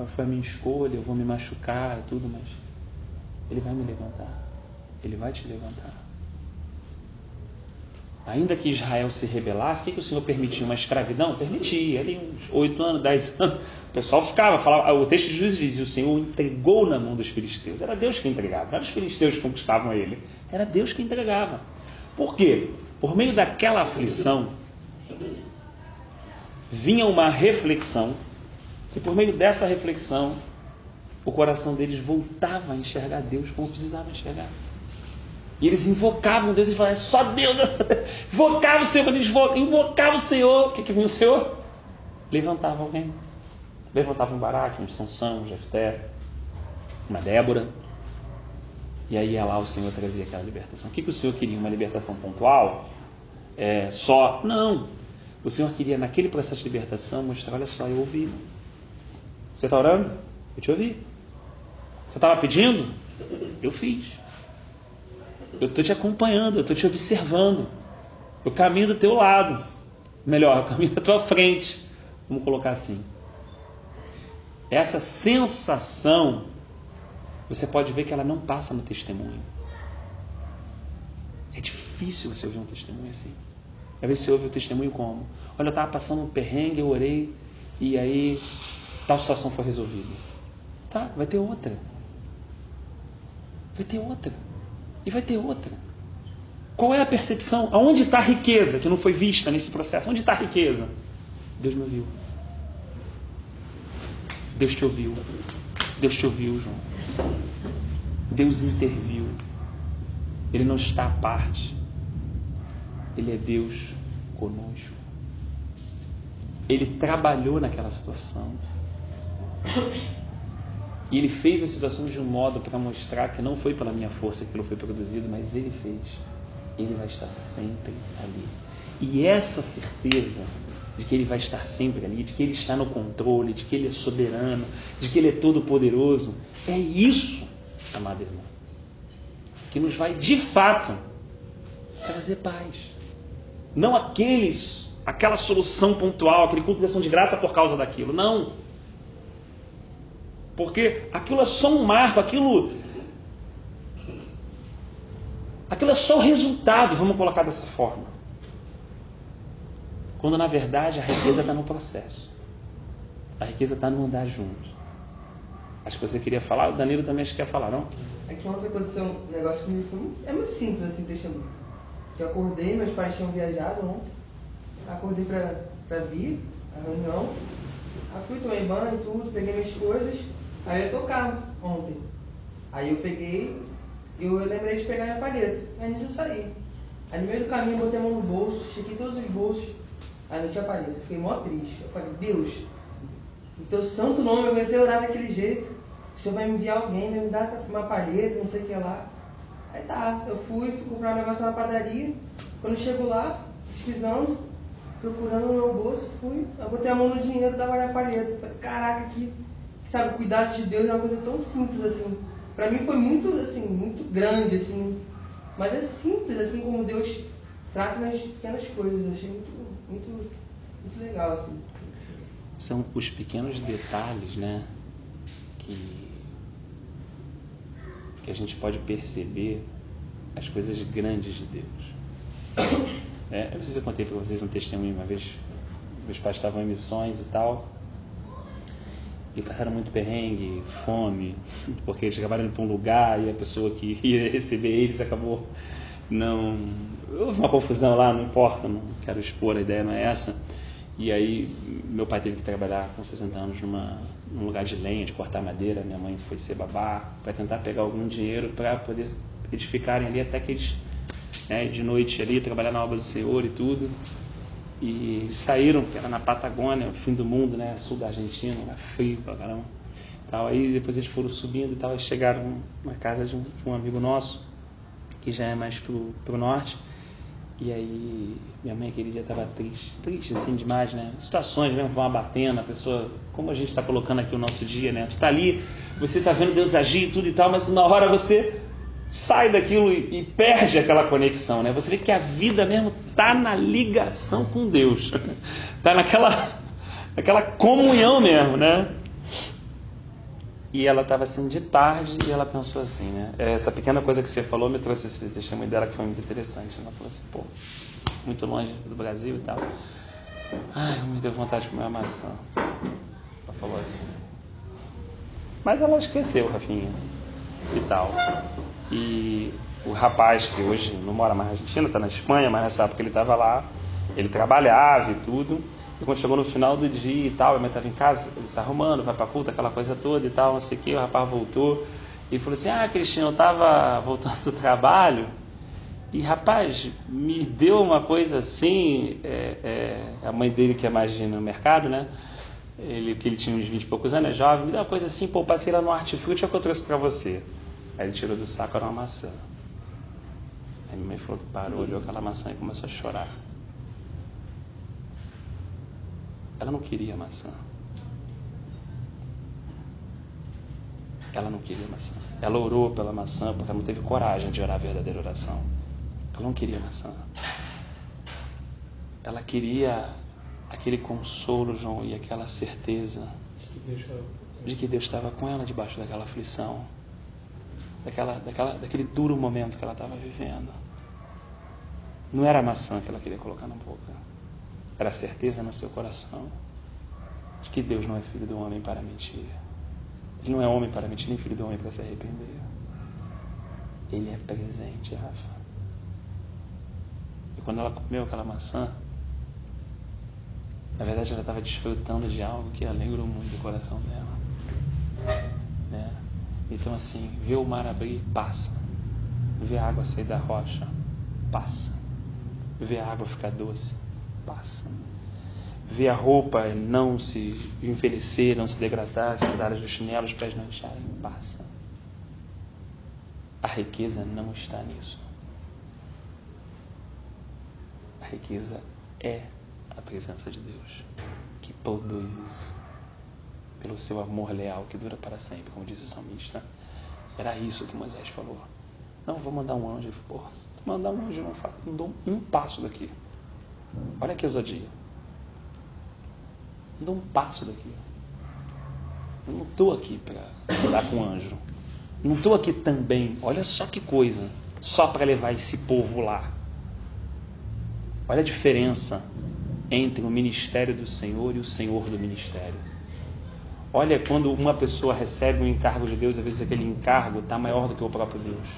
foi a minha escolha, eu vou me machucar e tudo, mas Ele vai me levantar. Ele vai te levantar. Ainda que Israel se rebelasse, o que o Senhor permitia? Uma escravidão? Permitia. Ali uns 8 anos, 10 anos, o pessoal falava, o texto de Juízes diz, o Senhor entregou na mão dos filisteus. Era Deus que entregava, não eram os filisteus que conquistavam ele. Era Deus que entregava. Por quê? Por meio daquela aflição, vinha uma reflexão, e por meio dessa reflexão, o coração deles voltava a enxergar Deus como precisava enxergar. E eles invocavam Deus, eles falavam, é só Deus. Invocava o Senhor, eles invocavam o Senhor. O que vinha o Senhor? Levantava alguém. Levantava um Baraque, um Sansão, um Jefté, uma Débora. E aí ia lá, o Senhor trazia aquela libertação. O que o Senhor queria? Uma libertação pontual? Só? Não. O Senhor queria, naquele processo de libertação, mostrar, olha só, eu ouvi. Você está orando? Eu te ouvi. Você estava pedindo? Eu fiz. Eu estou te acompanhando, eu estou te observando. Eu caminho do teu lado. Melhor, eu caminho da tua frente. Vamos colocar assim. Essa sensação, você pode ver que ela não passa no testemunho. É difícil você ouvir um testemunho assim. Às vezes você ouve o testemunho como? Olha, eu estava passando um perrengue, eu orei, e aí tal situação foi resolvida. Tá, vai ter outra. Vai ter outra. E vai ter outra. Qual é a percepção? Aonde está a riqueza que não foi vista nesse processo? Onde está a riqueza? Deus me ouviu. Deus te ouviu. Deus te ouviu, João. Deus interviu. Ele não está à parte. Ele é Deus conosco. Ele trabalhou naquela situação. E Ele fez a situação de um modo para mostrar que não foi pela minha força que aquilo foi produzido, mas Ele fez. Ele vai estar sempre ali. E essa certeza de que Ele vai estar sempre ali, de que Ele está no controle, de que Ele é soberano, de que Ele é todo-poderoso, é isso, amado irmão, que nos vai de fato trazer paz. Não aquela solução pontual, aquele culto de ação de graça por causa daquilo. Não. Porque aquilo é só um marco, aquilo é só o resultado, vamos colocar dessa forma. Quando na verdade a riqueza está no processo. A riqueza está no andar junto. Acho que você queria falar, o Danilo também acho que quer falar, não? É que ontem aconteceu um negócio comigo, é muito simples assim, testemunho. Que eu acordei, meus pais tinham viajado ontem. Acordei pra vir a reunião. Aí fui, tomei banho, tudo, peguei minhas coisas. Aí eu ia tocar ontem. Aí eu lembrei de pegar minha palheta. Aí nisso eu saí. Aí no meio do caminho eu botei a mão no bolso, chequei todos os bolsos. Aí não tinha palheta. Eu fiquei mó triste. Eu falei, Deus, o teu santo nome, eu comecei a orar daquele jeito. O Senhor vai me enviar alguém, vai me dar uma palheta, não sei o que lá. Aí tá, eu fui comprar um negócio na padaria. Quando eu chego lá, pesquisando, procurando no meu bolso, fui. Eu botei a mão no dinheiro, dava a palheta. Eu falei, caraca, que sabe, o cuidado de Deus é uma coisa tão simples assim. Pra mim foi muito, assim, muito grande, assim. Mas é simples, assim, como Deus trata nas pequenas coisas. Eu achei muito legal, assim. São os pequenos detalhes, né, que a gente pode perceber as coisas grandes de Deus. Eu não sei se eu contei para vocês um testemunho uma vez. Meus pais estavam em missões e tal, e passaram muito perrengue, fome, porque eles acabaram indo para um lugar e a pessoa que ia receber eles acabou não... Houve uma confusão lá, não importa, não quero expor, a ideia não é essa. E aí meu pai teve que trabalhar com 60 anos num lugar de lenha, de cortar madeira. Minha mãe foi ser babá para tentar pegar algum dinheiro para poder eles ficarem ali até que eles, de noite ali, trabalhar na obra do Senhor e tudo. E saíram, que era na Patagônia, o fim do mundo, né, sul da Argentina, era frio pra caramba. Tal. Aí depois eles foram subindo e tal, e chegaram na casa de um amigo nosso, que já é mais pro norte. E aí minha mãe aquele dia estava triste assim demais, né? Situações mesmo vão abatendo, a pessoa, como a gente está colocando aqui o nosso dia, né? Tu está ali, você está vendo Deus agir e tudo e tal, mas uma hora você sai daquilo e perde aquela conexão, né? Você vê que a vida mesmo está na ligação com Deus, está naquela comunhão mesmo, né? E ela estava assim de tarde e ela pensou assim, né? Essa pequena coisa que você falou me trouxe esse testemunho dela que foi muito interessante. Ela falou assim, pô, muito longe do Brasil e tal. Ai, me deu vontade de comer uma maçã. Ela falou assim. Mas ela esqueceu, Rafinha, e tal. E o rapaz que hoje não mora mais na Argentina, está na Espanha, mas nessa época ele estava lá, ele trabalhava e tudo. E quando chegou no final do dia e tal, a mãe estava em casa, ele se arrumando, vai pra culto, aquela coisa toda e tal, não sei o que, o rapaz voltou e falou assim, Cristina, eu estava voltando do trabalho e, rapaz, me deu uma coisa assim, a mãe dele que é mais no mercado, né, que ele tinha uns 20 e poucos anos, é jovem, me deu uma coisa assim, pô, passei lá no Hortifruti, é o que eu trouxe pra você. Aí ele tirou do saco, era uma maçã. Aí minha mãe falou que parou, olhou aquela maçã e começou a chorar. Ela não queria maçã. Ela não queria maçã. Ela orou pela maçã porque ela não teve coragem de orar a verdadeira oração. Ela não queria maçã. Ela queria aquele consolo, João, e aquela certeza de que Deus estava com ela debaixo daquela aflição, daquele duro momento que ela estava vivendo. Não era a maçã que ela queria colocar na boca. Era a certeza no seu coração de que Deus não é filho do homem para mentir. Ele não é homem para mentir, nem filho do homem para se arrepender. Ele é presente, Rafa. E quando ela comeu aquela maçã, na verdade ela estava desfrutando de algo que alegrou muito o coração dela. Né? Então assim, vê o mar abrir, passa. Vê a água sair da rocha, passa. Vê a água ficar doce, passa. Ver a roupa não se envelhecer, não se degradar, se sandálias dos chinelos, os pés não incharem, passa. A riqueza não está nisso. A riqueza é a presença de Deus, que produz isso, pelo seu amor leal, que dura para sempre, como disse o salmista. Era isso que Moisés falou. Não, vou mandar um anjo. Pô, mandar um anjo, não dou um passo daqui. Olha que ousadia. Não dou um passo daqui. Eu não estou aqui para andar com anjo. Não estou aqui também, olha só que coisa, só para levar esse povo lá. Olha a diferença entre o ministério do Senhor e o Senhor do ministério. Olha quando uma pessoa recebe um encargo de Deus, às vezes aquele encargo está maior do que o próprio Deus.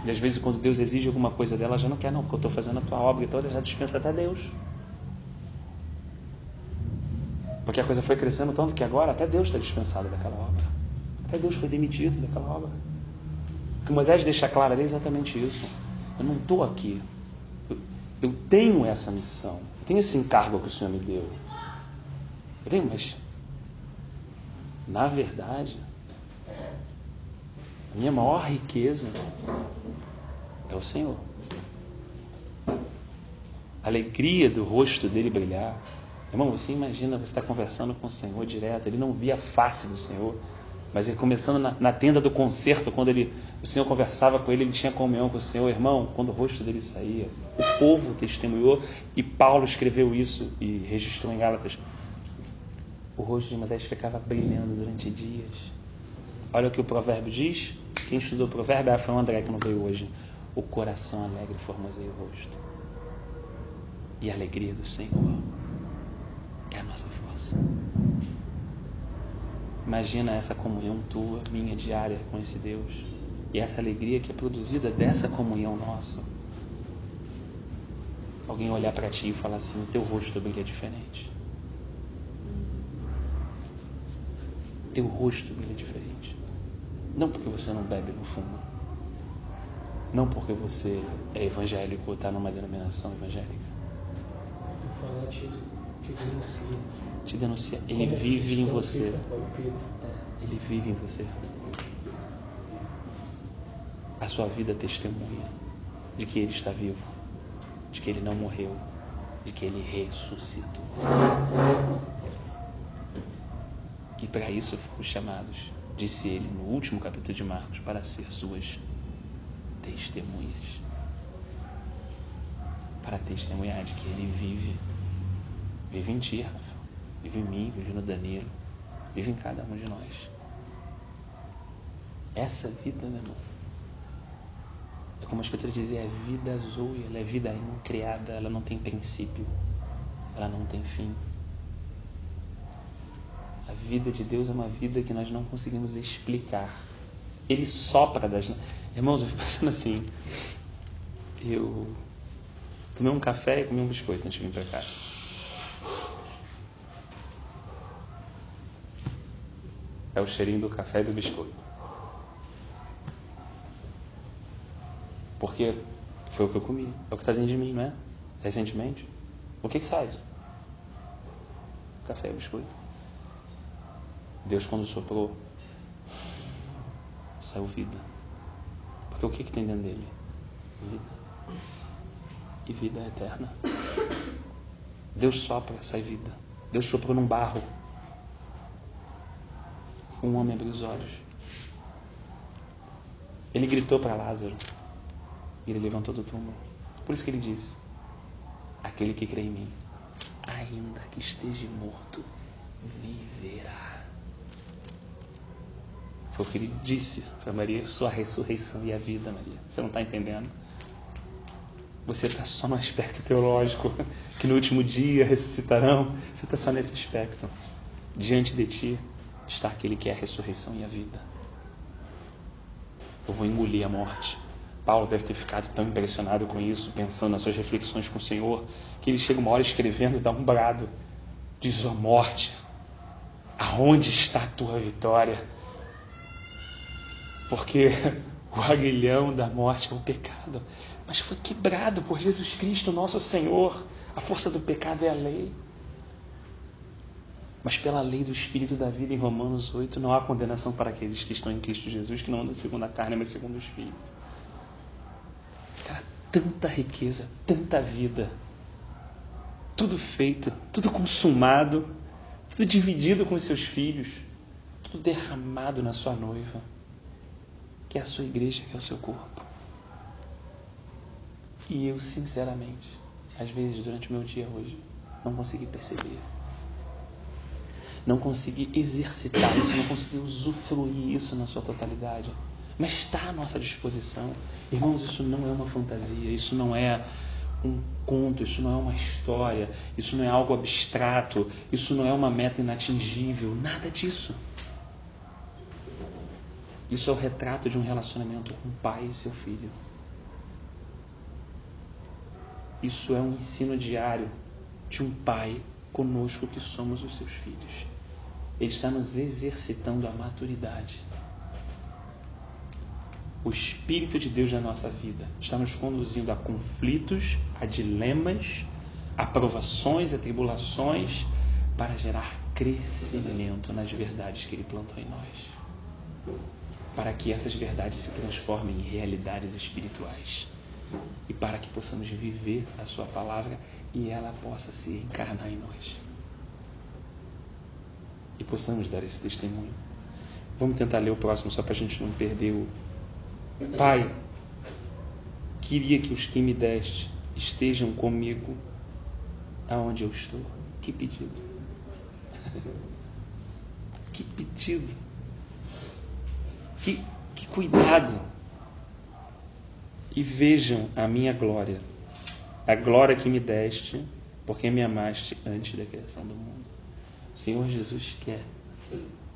E às vezes quando Deus exige alguma coisa dela, já não quer não, porque eu estou fazendo a tua obra, então ela já dispensa até Deus. Porque a coisa foi crescendo tanto que agora até Deus está dispensado daquela obra. Até Deus foi demitido daquela obra. O que Moisés deixa claro ali é exatamente isso. Eu não estou aqui. Eu tenho essa missão, eu tenho esse encargo que o Senhor me deu. Eu tenho, mas, na verdade, a minha maior riqueza é o Senhor. A alegria do rosto dele brilhar. Irmão, você imagina, você está conversando com o Senhor direto, ele não via a face do Senhor, mas ele começando na tenda do concerto, quando o Senhor conversava com ele tinha comunhão com o Senhor. Irmão, quando o rosto dele saía, o povo testemunhou, e Paulo escreveu isso e registrou em Gálatas. O rosto de Moisés ficava brilhando durante dias. Olha o que o provérbio diz. Quem estudou o provérbio? Foi o André que não veio hoje. O coração alegre formoseia o rosto. E a alegria do Senhor é a nossa força. Imagina essa comunhão tua, minha, diária com esse Deus. E essa alegria que é produzida dessa comunhão nossa. Alguém olhar para ti e falar assim: o teu rosto brilha diferente. Teu rosto brilha diferente. Não porque você não bebe, não fuma. Não porque você é evangélico ou está numa denominação evangélica. Tu fala, te denuncia. Te denuncia. Ele vive em você. Ele vive em você. A sua vida testemunha de que Ele está vivo, de que Ele não morreu, de que Ele ressuscitou. E para isso fomos chamados, disse Ele no último capítulo de Marcos, para ser suas testemunhas. Para testemunhar de que Ele vive. Vive em ti, Rafa. Vive em mim, vive no Danilo. Vive em cada um de nós. Essa vida, meu irmão, é como a Escritura dizia, é vida zoe, ela é vida incriada, ela não tem princípio, ela não tem fim. A vida de Deus é uma vida que nós não conseguimos explicar. Ele sopra das... Irmãos, eu fico pensando assim, eu tomei um café e comi um biscoito antes de vir para cá. É o cheirinho do café e do biscoito. Porque foi o que eu comi. É o que está dentro de mim, não é? Recentemente. O que sai? Café e biscoito. Deus, quando soprou, saiu vida. Porque o que tem dentro dele? Vida. E vida é eterna. Deus sopra, sai vida. Deus soprou num barro. Um homem abriu os olhos. Ele gritou para Lázaro. E ele levantou do túmulo. Por isso que ele disse: aquele que crê em mim, ainda que esteja morto, viverá. Foi o que ele disse para Maria: eu sou a ressurreição e a vida, Maria. Você não está entendendo? Você está só no aspecto teológico, que no último dia ressuscitarão. Você está só nesse aspecto. Diante de ti está aquele que é a ressurreição e a vida. Eu vou engolir a morte. Paulo deve ter ficado tão impressionado com isso, pensando nas suas reflexões com o Senhor, que ele chega uma hora escrevendo e dá um brado. Diz: ó morte, aonde está a tua vitória? Porque o aguilhão da morte é o pecado, mas foi quebrado por Jesus Cristo, nosso Senhor. A força do pecado é a lei. Mas pela lei do Espírito da vida, em Romanos 8, não há condenação para aqueles que estão em Cristo Jesus, que não andam segundo a carne, mas segundo o Espírito. Cara, tanta riqueza, tanta vida, tudo feito, tudo consumado, tudo dividido com os seus filhos, tudo derramado na sua noiva, que é a sua igreja, que é o seu corpo. E eu, sinceramente, às vezes durante o meu dia hoje, não consegui perceber. Não consegui exercitar isso, não consegui usufruir isso na sua totalidade. Mas está à nossa disposição. Irmãos, isso não é uma fantasia, isso não é um conto, isso não é uma história, isso não é algo abstrato, isso não é uma meta inatingível, nada disso. Isso é o retrato de um relacionamento com o pai e seu filho. Isso é um ensino diário de um pai conosco que somos os seus filhos. Ele está nos exercitando a maturidade. o Espírito de Deus na nossa vida está nos conduzindo a conflitos, a dilemas, a provações, a tribulações, para gerar crescimento nas verdades que Ele plantou em nós. Para que essas verdades se transformem em realidades espirituais. E para que possamos viver a Sua palavra e ela possa se encarnar em nós. E possamos dar esse testemunho. Vamos tentar ler o próximo só para a gente não perder o... Pai, queria que os que me deste estejam comigo aonde eu estou. Que pedido. Que pedido. Que cuidado. E vejam a minha glória. A glória que me deste, porque me amaste antes da criação do mundo. O Senhor Jesus quer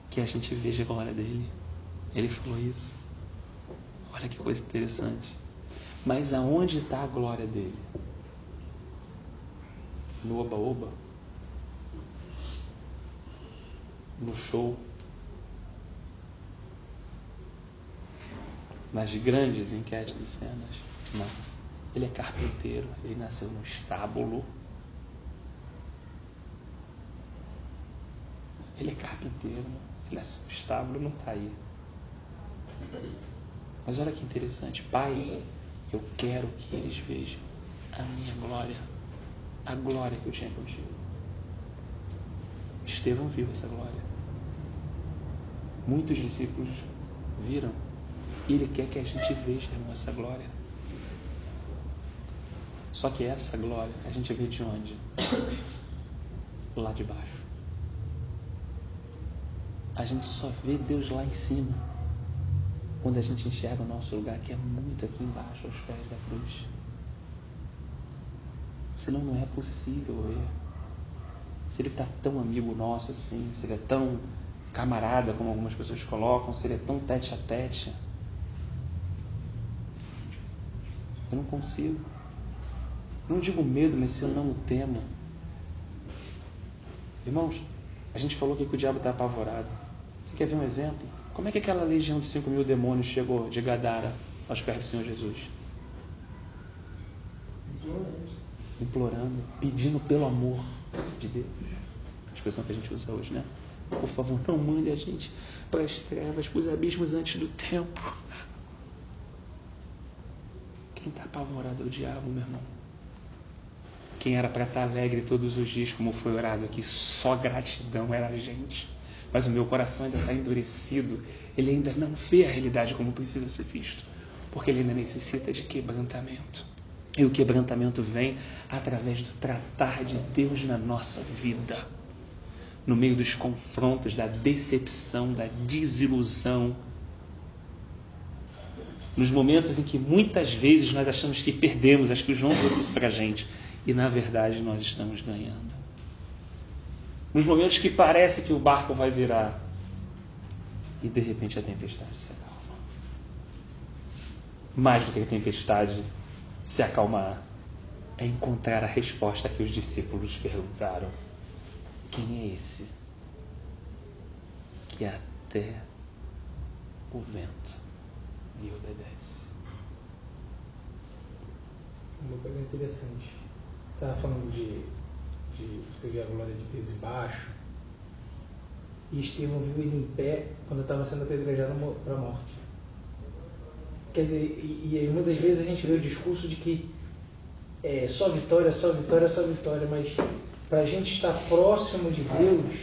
que a gente veja a glória dele. Ele falou isso. Olha que coisa interessante. Mas aonde está a glória dele? No oba-oba? No show? Nas grandes enquetes de cenas? Não. Ele é carpinteiro. Ele nasceu no estábulo. Ele é carpinteiro. Ele nasceu no estábulo, não está aí. Mas olha que interessante. Pai, eu quero que eles vejam a minha glória. A glória que eu tinha contigo. Estevão viu essa glória. Muitos discípulos viram. E Ele quer que a gente veja, irmão, essa glória. Só que essa glória a gente vê de onde? Lá de baixo. A gente só vê Deus lá em cima quando a gente enxerga o nosso lugar, que é muito aqui embaixo, aos pés da cruz. Senão não é possível ver. Se Ele está tão amigo nosso assim, se Ele é tão camarada, como algumas pessoas colocam, se Ele é tão tete a tete, eu não consigo. Não digo medo, mas se eu não o temo. Irmãos, a gente falou aqui que o diabo está apavorado. Você quer ver um exemplo? Como é que aquela legião de 5.000 demônios chegou de Gadara aos pés do Senhor Jesus? Implorando, pedindo pelo amor de Deus. A expressão que a gente usa hoje, né? Por favor, não mande a gente para as trevas, para os abismos antes do tempo. Quem está apavorado é o diabo, meu irmão. Quem era para estar alegre todos os dias, como foi orado aqui, só gratidão era a gente. Mas o meu coração ainda está endurecido. Ele ainda não vê a realidade como precisa ser visto. Porque ele ainda necessita de quebrantamento. E o quebrantamento vem através do tratar de Deus na nossa vida. No meio dos confrontos, da decepção, da desilusão. Nos momentos em que muitas vezes nós achamos que perdemos, acho que o João trouxe isso para a gente. E na verdade nós estamos ganhando. Nos momentos que parece que o barco vai virar. E de repente a tempestade se acalma. Mais do que a tempestade se acalmar, é encontrar a resposta que os discípulos perguntaram. Quem é esse que até o vento lhe obedece? Uma coisa interessante. Estava falando de você ver a glória de Deus embaixo. E Estevão viu ele em pé quando estava sendo apedrejado para a morte. Quer dizer, e muitas vezes a gente vê o discurso de que é só vitória, só vitória, só vitória, mas para a gente estar próximo de Deus,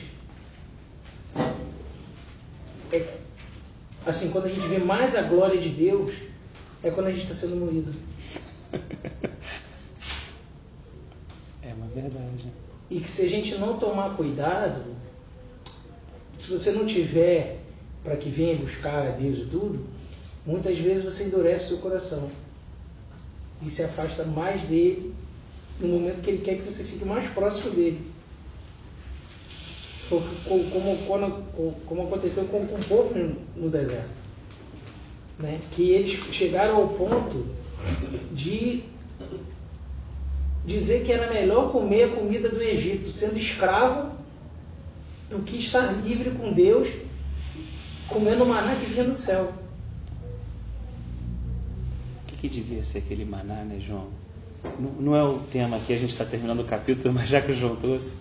assim, quando a gente vê mais a glória de Deus, é quando a gente está sendo moído. É uma verdade. E que se a gente não tomar cuidado, se você não tiver para que venha buscar a Deus e tudo, muitas vezes você endurece o seu coração e se afasta mais dele no momento que ele quer que você fique mais próximo dele. Como aconteceu com o povo no deserto, né? Que eles chegaram ao ponto de dizer que era melhor comer a comida do Egito sendo escravo do que estar livre com Deus comendo o maná que vinha do céu. que devia ser aquele maná, né, João? Não é o tema aqui, a gente está terminando o capítulo, mas já que o João trouxe,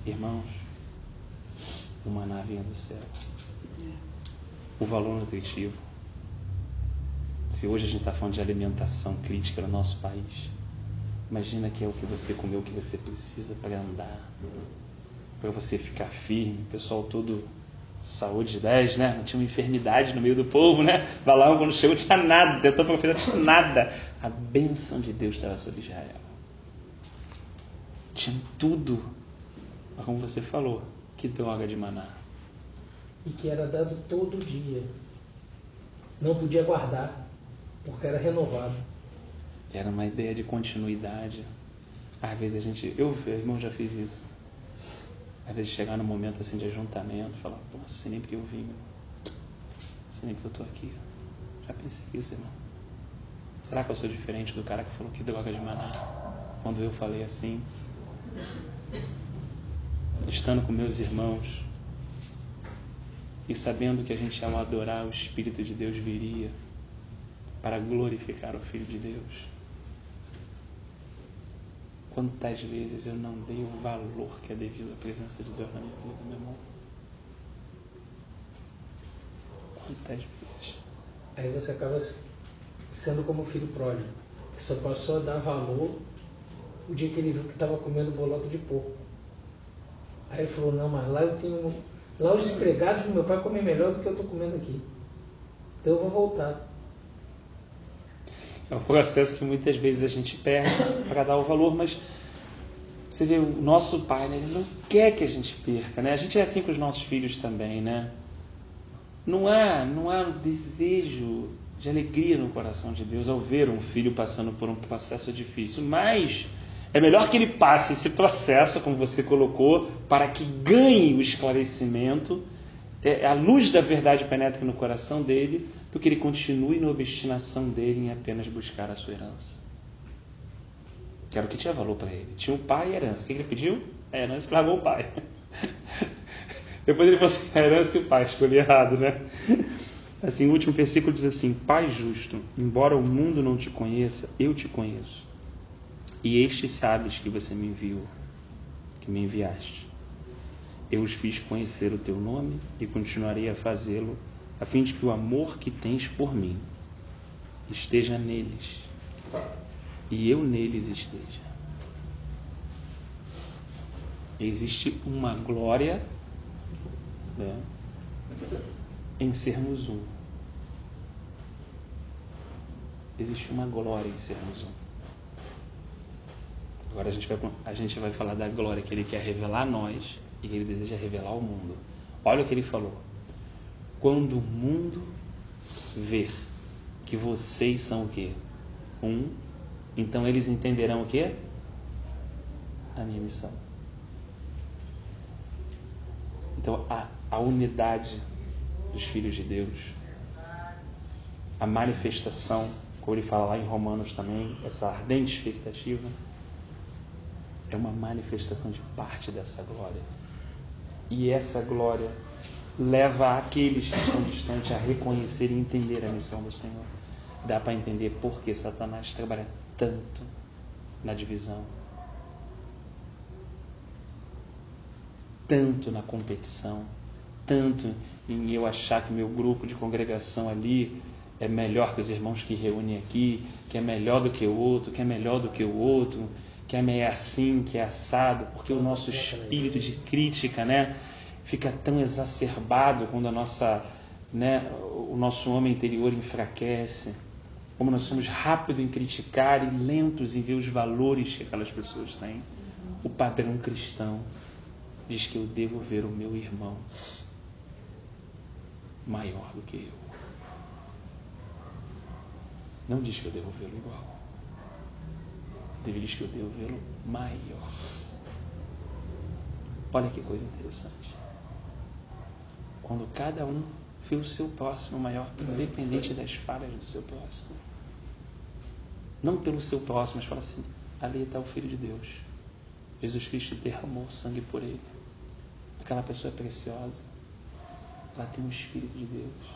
irmãos, o maná vinha do céu. O valor nutritivo. Se hoje a gente está falando de alimentação crítica no nosso país, imagina que é o que você comeu, o que você precisa para andar, para você ficar firme. O pessoal todo saúde 10, né? Não tinha uma enfermidade no meio do povo, né? Balaão, quando chegou, não tinha nada. Tentou profetizar, não tinha nada. A bênção de Deus estava sobre Israel. Tinha tudo. Mas como você falou, que droga de maná. E que era dado todo dia. Não podia guardar, porque era renovado. Era uma ideia de continuidade. Às vezes eu, irmão, já fiz isso. Às vezes chegar num momento assim de ajuntamento, falar, pô, não sei nem porque eu vim, não sei nem porque eu estou aqui. Já pensei isso, irmão. Será que eu sou diferente do cara que falou que droga de maná? Quando eu falei assim, estando com meus irmãos e sabendo que a gente, ao adorar, o Espírito de Deus viria para glorificar o Filho de Deus. Quantas vezes eu não dei o valor que é devido à presença de Deus na minha vida, meu irmão? Quantas vezes? Aí você acaba sendo como o filho pródigo, que só passou a dar valor o dia que ele viu que estava comendo boloto de porco. Aí ele falou, não, mas lá os empregados do meu pai comem melhor do que eu estou comendo aqui. Então eu vou voltar. É um processo que muitas vezes a gente perde para dar o valor, mas você vê, o nosso pai, né, ele não quer que a gente perca, né? A gente é assim com os nossos filhos também, né? Não há um desejo de alegria no coração de Deus ao ver um filho passando por um processo difícil, mas é melhor que ele passe esse processo, como você colocou, para que ganhe o esclarecimento, a luz da verdade penetre no coração dele, do que ele continue na obstinação dele em apenas buscar a sua herança. Que era o que tinha valor para ele. Tinha o pai e a herança. O que ele pediu? A herança, largou o pai. Depois ele falou assim, a herança e o pai. Escolhi errado, né? Assim, o último versículo diz assim, Pai justo, embora o mundo não te conheça, eu te conheço. E estes sabes que você me enviou, que me enviaste. Eu os fiz conhecer o teu nome e continuarei a fazê-lo, a fim de que o amor que tens por mim esteja neles e eu neles esteja. Existe uma glória, né, em sermos um. Existe uma glória em sermos um. Agora a gente vai falar da glória que ele quer revelar a nós e que ele deseja revelar ao mundo. Olha o que ele falou. Quando o mundo ver que vocês são o quê? Um, então eles entenderão o quê? A minha missão. Então a unidade dos filhos de Deus, a manifestação, como ele fala lá em Romanos também, essa ardente expectativa, é uma manifestação de parte dessa glória. E essa glória leva aqueles que estão distantes a reconhecer e entender a missão do Senhor. Dá para entender por que Satanás trabalha tanto na divisão, tanto na competição, tanto em eu achar que meu grupo de congregação ali é melhor que os irmãos que reúnem aqui, que é melhor do que o outro, que é melhor do que o outro, que é assim, que é assado, porque o nosso espírito de crítica, né, fica tão exacerbado quando o nosso homem interior enfraquece, como nós somos rápidos em criticar e lentos em ver os valores que aquelas pessoas têm. O padrão cristão diz que eu devo ver o meu irmão maior do que eu. Não diz que eu devo vê-lo igual. Diz que eu devo vê-lo maior. Olha que coisa interessante. Quando cada um vê o seu próximo maior, independente das falhas do seu próximo. Não pelo seu próximo, mas fala assim, ali está o Filho de Deus. Jesus Cristo derramou sangue por ele. Aquela pessoa é preciosa. Ela tem o Espírito de Deus.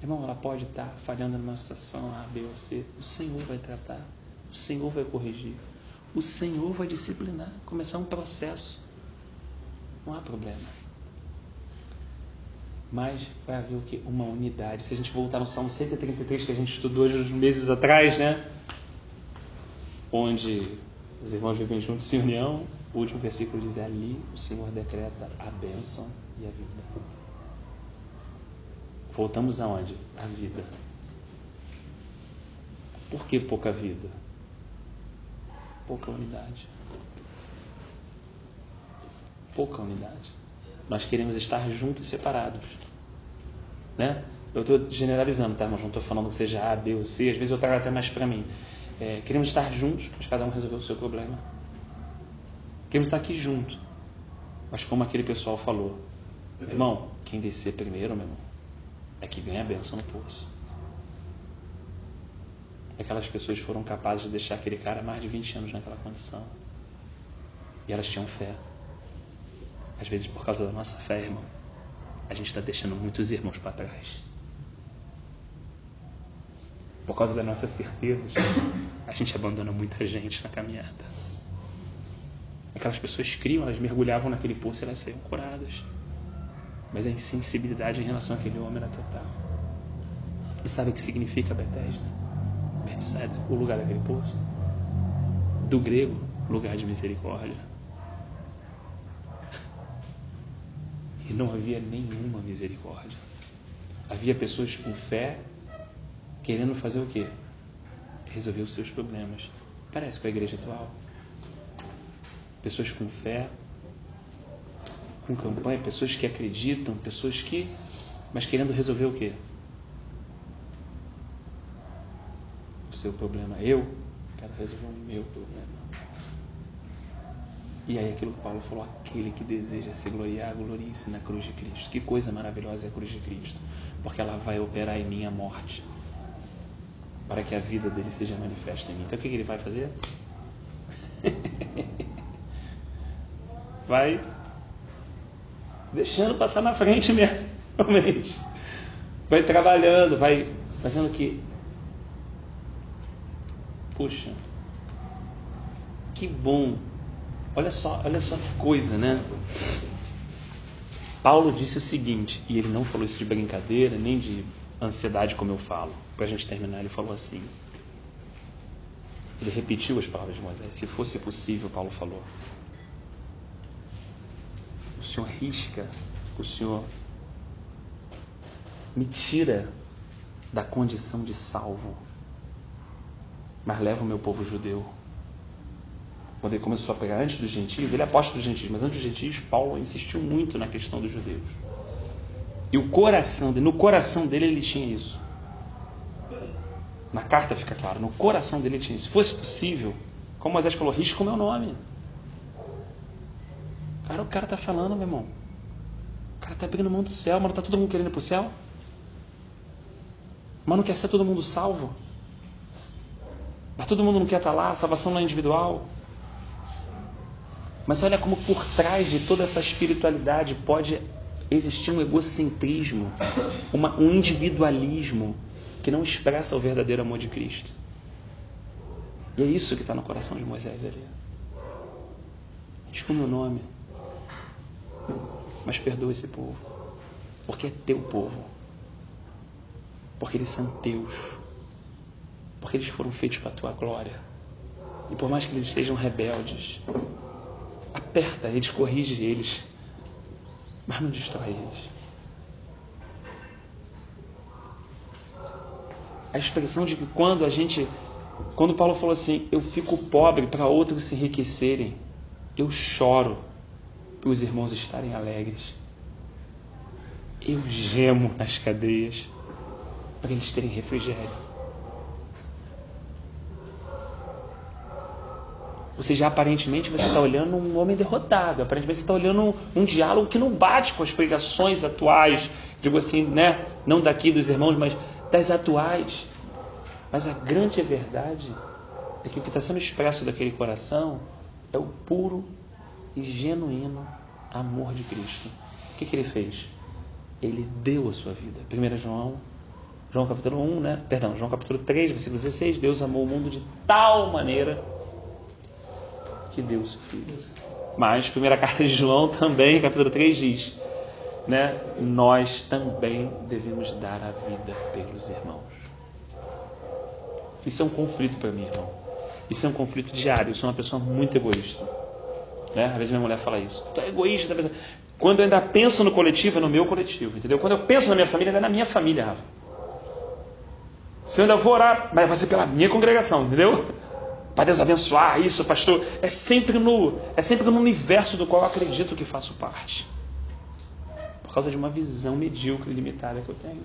Irmão, ela pode estar falhando numa situação A, B ou C. O Senhor vai tratar. O Senhor vai corrigir. O Senhor vai disciplinar. Começar um processo. Não há problema. Mas vai haver o quê? Uma unidade. Se a gente voltar no Salmo 133 que a gente estudou hoje uns meses atrás, né? Onde os irmãos vivem juntos em união, o último versículo diz: ali o Senhor decreta a bênção e a vida. Voltamos aonde? A vida. Por que pouca vida? Pouca unidade. Pouca unidade. Nós queremos estar juntos e separados. Né? Eu estou generalizando, tá, irmãos? Não estou falando que seja A, B ou C. Às vezes eu trago até mais para mim. Queremos estar juntos, mas cada um resolveu o seu problema. Queremos estar aqui juntos. Mas como aquele pessoal falou, irmão, quem descer primeiro, meu irmão, é que ganha a bênção no poço. Aquelas pessoas foram capazes de deixar aquele cara mais de 20 anos naquela condição. E elas tinham fé. Às vezes, por causa da nossa fé, irmão, a gente está deixando muitos irmãos para trás. Por causa das nossas certezas, a gente abandona muita gente na caminhada. Aquelas pessoas criam, elas mergulhavam naquele poço e elas saíam curadas. Mas a insensibilidade em relação àquele homem era total. E sabe o que significa Betesda? Betsaida, o lugar daquele poço? Do grego, lugar de misericórdia. E não havia nenhuma misericórdia. Havia pessoas com fé querendo fazer o quê? Resolver os seus problemas. Parece com a igreja atual. Pessoas com fé, com campanha, pessoas que acreditam, pessoas que... mas querendo resolver o quê? O seu problema. Eu quero resolver o meu problema. E aí aquilo que Paulo falou, aquele que deseja se gloriar, glorie-se na cruz de Cristo. Que coisa maravilhosa é a cruz de Cristo, porque ela vai operar em mim a morte, para que a vida dele seja manifesta em mim. Então o que ele vai fazer? Vai deixando passar na frente mesmo, realmente. Vai trabalhando, vai vendo que, puxa, que bom. Olha só que coisa, né? Paulo disse o seguinte, e ele não falou isso de brincadeira, nem de ansiedade como eu falo. Para a gente terminar, ele falou assim. Ele repetiu as palavras de Moisés. Se fosse possível, Paulo falou, o Senhor risca, o Senhor me tira da condição de salvo, mas leva o meu povo judeu. Quando ele começou a pregar antes dos gentios, ele é apóstolo dos gentios, mas antes dos gentios, Paulo insistiu muito na questão dos judeus. E no coração dele ele tinha isso. Na carta fica claro, no coração dele ele tinha isso. Se fosse possível, como Moisés falou, risca o meu nome. Cara, o cara está falando, meu irmão. O cara está pegando mão do céu, mas não está todo mundo querendo ir para o céu? Mas não quer ser todo mundo salvo? Mas todo mundo não quer estar lá, a salvação não é individual. Mas olha como por trás de toda essa espiritualidade pode existir um egocentrismo, um individualismo que não expressa o verdadeiro amor de Cristo. E é isso que está no coração de Moisés ali. Diz o meu nome, mas perdoa esse povo, porque é teu povo, porque eles são teus, porque eles foram feitos para a tua glória. E por mais que eles estejam rebeldes, aperta eles, corrige eles, mas não destrói eles. A expressão de que quando Paulo falou assim, eu fico pobre para outros se enriquecerem, eu choro para os irmãos estarem alegres, eu gemo nas cadeias para eles terem refrigério. Ou seja, aparentemente você está olhando um homem derrotado, aparentemente você está olhando um diálogo que não bate com as pregações atuais, digo assim, né? Não daqui dos irmãos, mas das atuais. Mas a grande verdade é que o que está sendo expresso daquele coração é o puro e genuíno amor de Cristo. O que ele fez? Ele deu a sua vida. 1 João João capítulo 1, né? Perdão, João capítulo 3, versículo 16. Deus amou o mundo de tal maneira que deu o seu Filho. Mas, primeira carta de João também, capítulo 3, diz, né? Nós também devemos dar a vida pelos irmãos. Isso é um conflito para mim, irmão. Isso é um conflito diário. Eu sou uma pessoa muito egoísta. Né? Às vezes minha mulher fala isso. Tu é egoísta. Quando eu ainda penso no coletivo, é no meu coletivo. Entendeu? Quando eu penso na minha família, é na minha família, Rafa. Se eu ainda vou orar, mas vai ser pela minha congregação, entendeu? Para Deus abençoar isso, pastor. É sempre no universo do qual eu acredito que faço parte. Por causa de uma visão medíocre e limitada que eu tenho.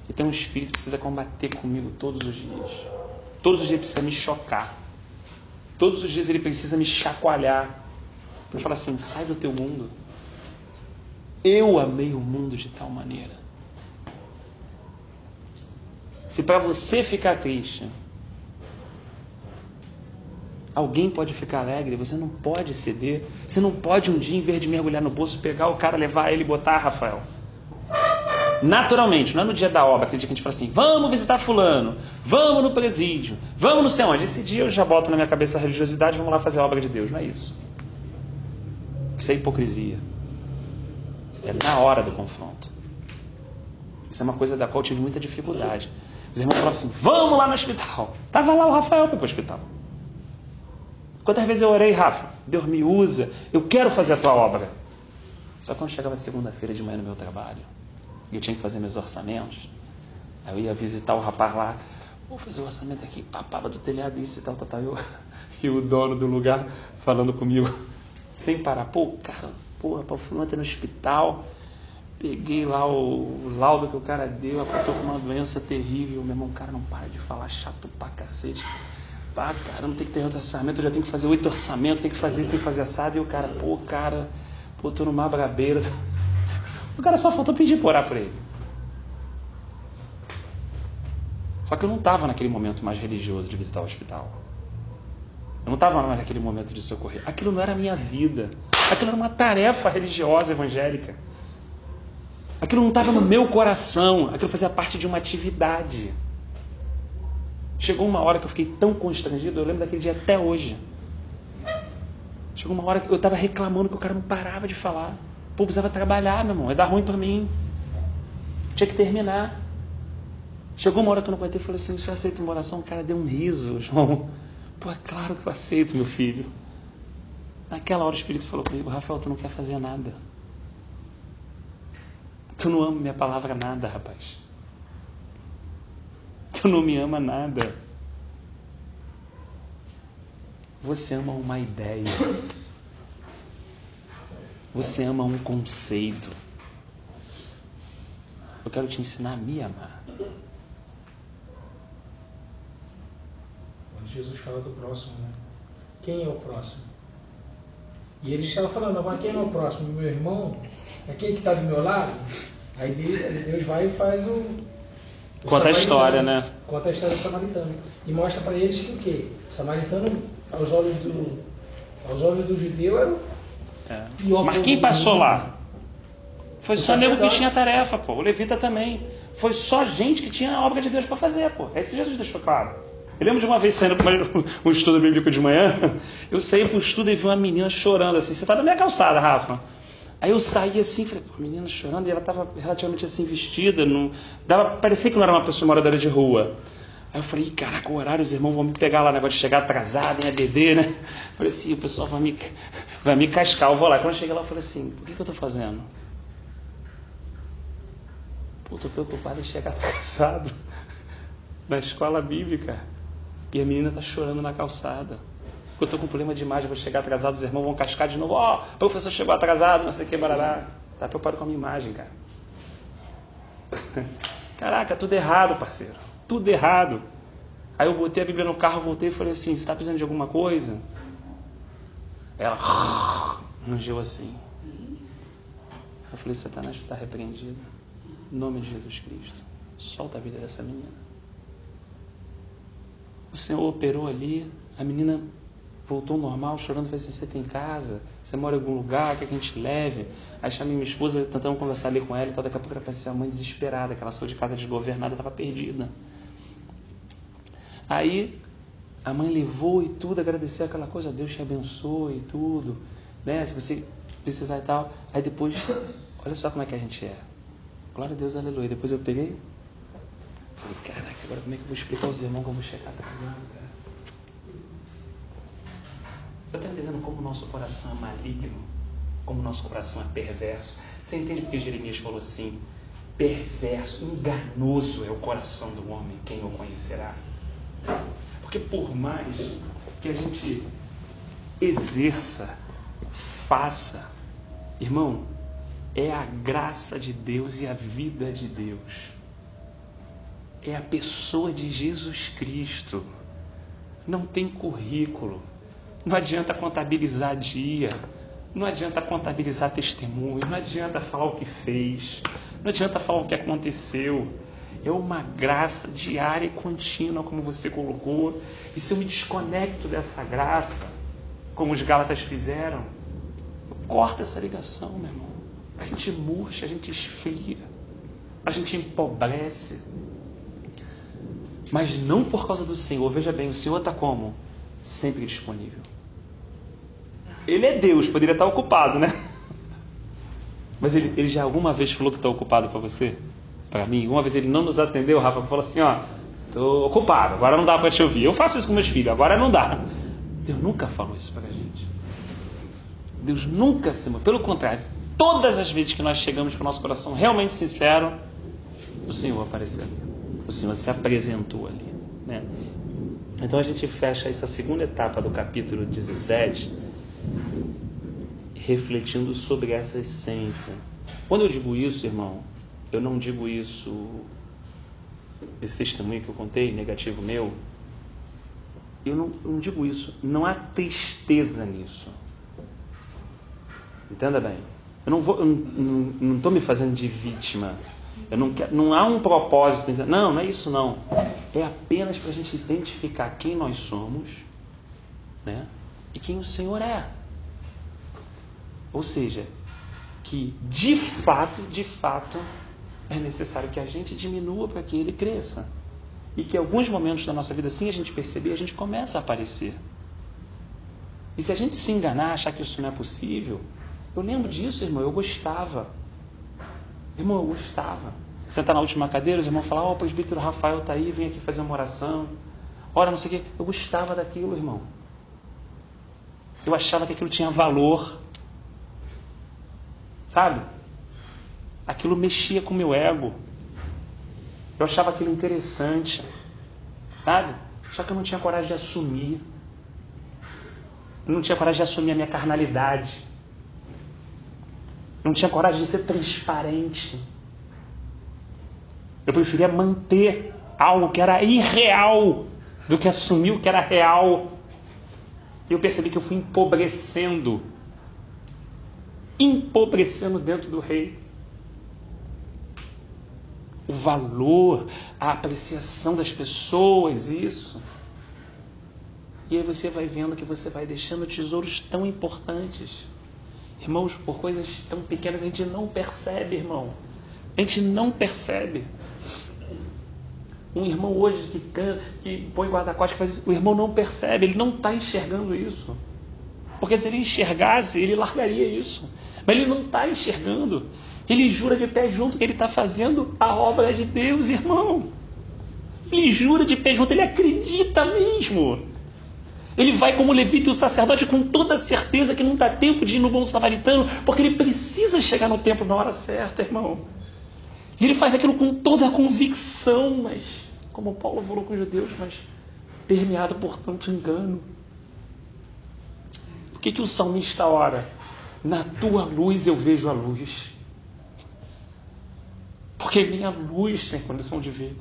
Então o Espírito precisa combater comigo todos os dias. Todos os dias ele precisa me chocar. Todos os dias ele precisa me chacoalhar. Para falar assim, sai do teu mundo. Eu amei o mundo de tal maneira. Se para você ficar triste, alguém pode ficar alegre, você não pode ceder. Você não pode um dia, em vez de mergulhar no bolso, pegar o cara, levar ele e botar, Rafael. Naturalmente, não é no dia da obra, aquele dia que a gente fala assim, vamos visitar fulano, vamos no presídio, vamos não sei onde. Esse dia eu já boto na minha cabeça a religiosidade, vamos lá fazer a obra de Deus. Não é isso. Isso é hipocrisia. É na hora do confronto. Isso é uma coisa da qual eu tive muita dificuldade. Os irmãos falavam assim, vamos lá no hospital. Estava lá o Rafael para ir para o hospital. Quantas vezes eu orei, Rafa? Deus me usa, eu quero fazer a tua obra. Só que quando chegava segunda-feira de manhã no meu trabalho, e eu tinha que fazer meus orçamentos, aí eu ia visitar o rapaz lá, vou fazer o orçamento aqui, papava do telhado, isso e tal. E o dono do lugar falando comigo, sem parar, o fulano tá no hospital, peguei lá o laudo que o cara deu, apontou com uma doença terrível, meu irmão, o cara não para de falar, chato pra cacete. Pá, cara, não tem que ter outro orçamento, eu já tenho que fazer 8 orçamentos, tem que fazer isso, tem que fazer assado, e o cara, tô numa brabeira. O cara só faltou pedir por orar por ele. Só que eu não estava naquele momento mais religioso de visitar o hospital. Eu não estava mais naquele momento de socorrer. Aquilo não era a minha vida. Aquilo era uma tarefa religiosa evangélica. Aquilo não estava no meu coração. Aquilo fazia parte de uma atividade. Chegou uma hora que eu fiquei tão constrangido, eu lembro daquele dia até hoje. Chegou uma hora que eu estava reclamando que o cara não parava de falar. Pô, precisava trabalhar, meu irmão. Ia dar ruim para mim. Tinha que terminar. Chegou uma hora que eu não aguentei e falei assim, o senhor aceita uma oração? O cara deu um riso, João. Pô, é claro que eu aceito, meu filho. Naquela hora o Espírito falou comigo, Rafael, tu não quer fazer nada. Tu não ama minha palavra nada, rapaz. Tu não me ama nada. Você ama uma ideia. Você ama um conceito. Eu quero te ensinar a me amar. Quando Jesus fala do próximo, né? Quem é o próximo? E ele estava falando, mas quem é o próximo? Meu irmão? Aquele que está do meu lado? Aí Deus vai e faz o conta a história, né? Conta a história do samaritano. E mostra para eles que o quê? O samaritano, aos olhos do judeu, era o pior. Mas quem passou lá? Foi só nego que tinha tarefa, pô. O levita também. Foi só gente que tinha a obra de Deus para fazer, pô. É isso que Jesus deixou claro. Eu lembro de uma vez saindo para um estudo bíblico de manhã, eu saí para o estudo e vi uma menina chorando assim, sentada na minha calçada, Rafa. Aí eu saí assim, falei, pô, menina chorando, e ela estava relativamente assim vestida, parecia que não era uma pessoa moradora de rua. Aí eu falei, caraca, o horário, os irmãos vão me pegar lá, negócio de chegar atrasado, em ADD, né? Eu falei assim, o pessoal vai me cascar, eu vou lá. Quando eu cheguei lá, eu falei assim, o que eu estou fazendo? Pô, estou preocupado em chegar atrasado na escola bíblica. E a menina está chorando na calçada. Eu estou com problema de imagem, vou chegar atrasado, os irmãos vão cascar de novo. Ó, o professor chegou atrasado, não sei o que, barará. Está preocupado com a minha imagem, cara. Caraca, tudo errado, parceiro. Tudo errado. Aí eu botei a Bíblia no carro, voltei e falei assim, você está precisando de alguma coisa? Ela rangeu assim. Eu falei, Satanás está repreendido. Em nome de Jesus Cristo. Solta a vida dessa menina. O Senhor operou ali, a menina voltou ao normal, chorando, falei assim, você tem casa? Você mora em algum lugar? Quer que a gente leve? Aí chamei minha esposa, tentando conversar ali com ela e tal, daqui a pouco ela parecia uma mãe desesperada, que ela saiu de casa desgovernada, estava perdida. Aí a mãe levou e tudo, agradeceu aquela coisa, Deus te abençoe e tudo, né? Se você precisar e tal. Aí depois, olha só como é que a gente é. Glória a Deus, aleluia. Depois eu peguei, falei, caraca, agora como é que eu vou explicar aos irmãos que eu vou chegar atrasado, cara? Você está entendendo como o nosso coração é maligno? Como o nosso coração é perverso? Você entende porque Jeremias falou assim, perverso, enganoso é o coração do homem, quem o conhecerá? Porque por mais que a gente exerça, faça, irmão, é a graça de Deus e a vida de Deus. É a pessoa de Jesus Cristo. Não tem currículo. Não adianta contabilizar dia. Não adianta contabilizar testemunho. Não adianta falar o que fez. Não adianta falar o que aconteceu. É uma graça diária e contínua, como você colocou. E se eu me desconecto dessa graça, como os Gálatas fizeram, eu corto essa ligação, meu irmão. A gente murcha, a gente esfria, a gente empobrece. Mas não por causa do Senhor. Veja bem, o Senhor está como? Sempre disponível. Ele é Deus, poderia estar ocupado, né? Mas ele já alguma vez falou que está ocupado para você? Para mim? Uma vez ele não nos atendeu, Rafa, falou assim, ó, estou ocupado, agora não dá para te ouvir. Eu faço isso com meus filhos, agora não dá. Deus nunca falou isso para a gente. Deus nunca se... Pelo contrário, todas as vezes que nós chegamos com o nosso coração realmente sincero, o Senhor apareceu ali. O Senhor se apresentou ali, né? Então a gente fecha essa segunda etapa do capítulo 17 refletindo sobre essa essência. Quando eu digo isso, irmão, eu não digo isso, esse testemunho que eu contei, negativo meu, eu não digo isso, não há tristeza nisso. Entenda bem. Eu não estou me fazendo de vítima. Eu não há um propósito. Não é isso não. É apenas para a gente identificar quem nós somos, né? E quem o Senhor é. Ou seja, que de fato, é necessário que a gente diminua para que Ele cresça. E que em alguns momentos da nossa vida, assim a gente perceber, a gente começa a aparecer. E se a gente se enganar, achar que isso não é possível, eu lembro disso, irmão, eu gostava. Irmão, eu gostava. Sentar na última cadeira, os irmãos falavam, o presbítero Rafael está aí, vem aqui fazer uma oração. Ora, não sei o quê. Eu gostava daquilo, irmão. Eu achava que aquilo tinha valor. Sabe? Aquilo mexia com o meu ego. Eu achava aquilo interessante. Sabe? Só que eu não tinha coragem de assumir. Eu não tinha coragem de assumir a minha carnalidade. Não tinha coragem de ser transparente. Eu preferia manter algo que era irreal do que assumir o que era real. E eu percebi que eu fui empobrecendo dentro do rei. O valor, a apreciação das pessoas, isso. E aí você vai vendo que você vai deixando tesouros tão importantes. Irmãos, por coisas tão pequenas a gente não percebe, irmão. A gente não percebe. Um irmão hoje que canta, que põe guarda-costas, o irmão não percebe, ele não está enxergando isso. Porque se ele enxergasse, ele largaria isso. Mas ele não está enxergando. Ele jura de pé junto que ele está fazendo a obra de Deus, irmão. Ele jura de pé junto, ele acredita mesmo. Ele vai como levita e o sacerdote com toda a certeza que não dá tempo de ir no bom samaritano, porque ele precisa chegar no templo na hora certa, irmão. E ele faz aquilo com toda a convicção, mas, como Paulo falou com os judeus, mas permeado por tanto engano. O que o salmista ora? Na tua luz eu vejo a luz. Porque minha luz tem condição de ver.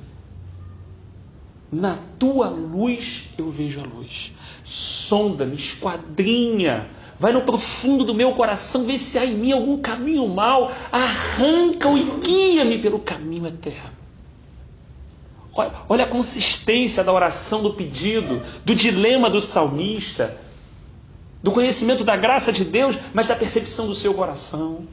Na tua luz eu vejo a luz. Sonda-me, esquadrinha, vai no profundo do meu coração, vê se há em mim algum caminho mau, arranca-o e guia-me pelo caminho eterno. Olha a consistência da oração, do pedido, do dilema do salmista. do conhecimento da graça de Deus, mas da percepção do seu coração.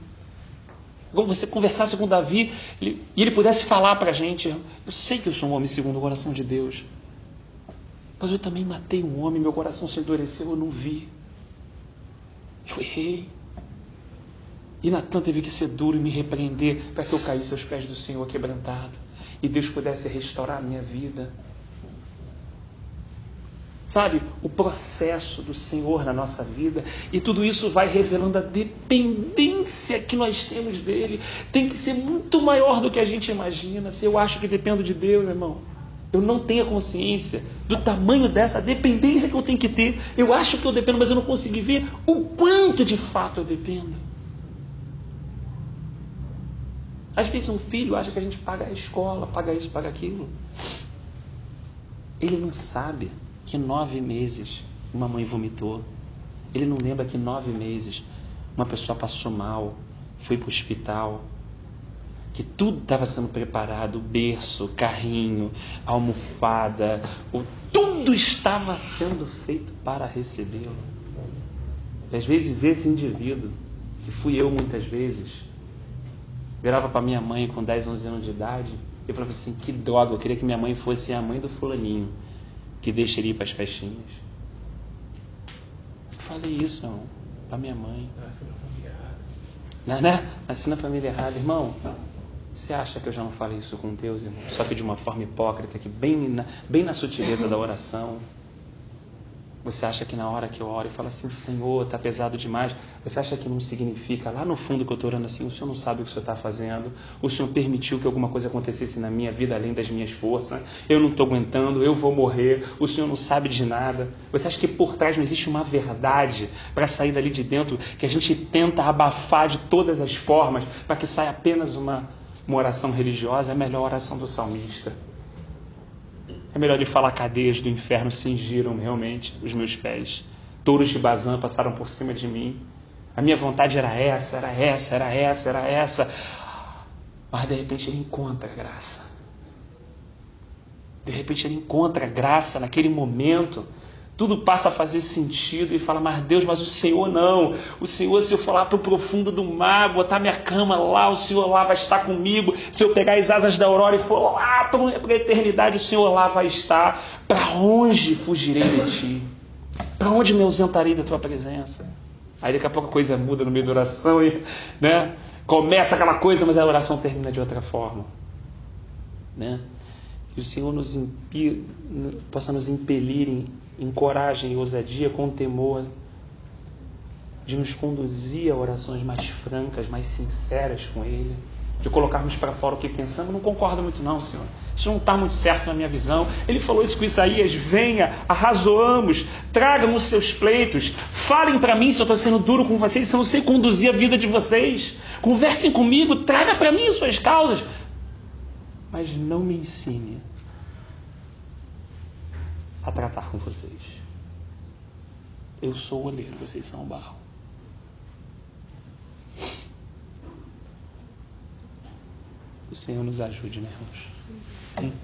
Como você conversasse com Davi e ele pudesse falar para a gente: eu sei que eu sou um homem segundo o coração de Deus, mas eu também matei um homem, meu coração se endureceu, eu não vi. Eu errei. E Natan teve que ser duro e me repreender para que eu caísse aos pés do Senhor quebrantado e Deus pudesse restaurar a minha vida. Sabe, o processo do Senhor na nossa vida, e tudo isso vai revelando a dependência que nós temos dele. Tem que ser muito maior do que a gente imagina. Se eu acho que dependo de Deus, meu irmão, eu não tenho a consciência do tamanho dessa dependência que eu tenho que ter. Eu acho que eu dependo, mas eu não consegui ver o quanto de fato eu dependo. Às vezes um filho acha que a gente paga a escola, paga isso, paga aquilo. Ele não sabe que 9 meses uma mãe vomitou. Ele não lembra que 9 meses uma pessoa passou mal, foi para o hospital, que tudo estava sendo preparado, o berço, o carrinho, a almofada, tudo estava sendo feito para recebê-lo. E às vezes esse indivíduo, que fui eu muitas vezes, virava para minha mãe com 10, 11 anos de idade e falava assim: que droga, eu queria que minha mãe fosse a mãe do fulaninho, que deixa ele ir para as festinhas. Eu falei isso, irmão, para minha mãe. Nasci na família errada. Né? Nasci na família errada. Irmão, você acha que eu já não falei isso com Deus, irmão? Só que de uma forma hipócrita, que bem na sutileza da oração. Você acha que na hora que eu oro e falo assim: Senhor, está pesado demais, você acha que não significa lá no fundo que eu estou orando assim: o Senhor não sabe o que o Senhor está fazendo, o Senhor permitiu que alguma coisa acontecesse na minha vida além das minhas forças, eu não estou aguentando, eu vou morrer, o Senhor não sabe de nada. Você acha que por trás não existe uma verdade para sair dali de dentro, que a gente tenta abafar de todas as formas para que saia apenas uma oração religiosa? É a melhor oração do salmista. É melhor ele falar: cadeias do inferno cingiram realmente os meus pés. Touros de Bazã passaram por cima de mim. A minha vontade era essa. Mas de repente ele encontra graça. De repente ele encontra graça naquele momento. Tudo passa a fazer sentido e fala: mas Deus, mas o Senhor não. O Senhor, se eu for lá para o profundo do mar, botar minha cama lá, o Senhor lá vai estar comigo. Se eu pegar as asas da aurora e for lá para a eternidade, o Senhor lá vai estar. Para onde fugirei de ti? Para onde me ausentarei da tua presença? Aí daqui a pouco a coisa muda no meio da oração e, né, começa aquela coisa, mas a oração termina de outra forma. Né? Que o Senhor possa nos impelir em coragem e ousadia, com temor, de nos conduzir a orações mais francas, mais sinceras com Ele, de colocarmos para fora o que pensamos. Não concordo muito não, Senhor. Isso não está muito certo na minha visão. Ele falou isso com Isaías: venha, arrazoamos, tragam os seus pleitos, falem para mim se eu estou sendo duro com vocês, se eu não sei conduzir a vida de vocês. Conversem comigo, traga para mim suas causas. Mas não me ensine a tratar com vocês. Eu sou o oleiro, vocês são o barro. O Senhor nos ajude, né, irmãos?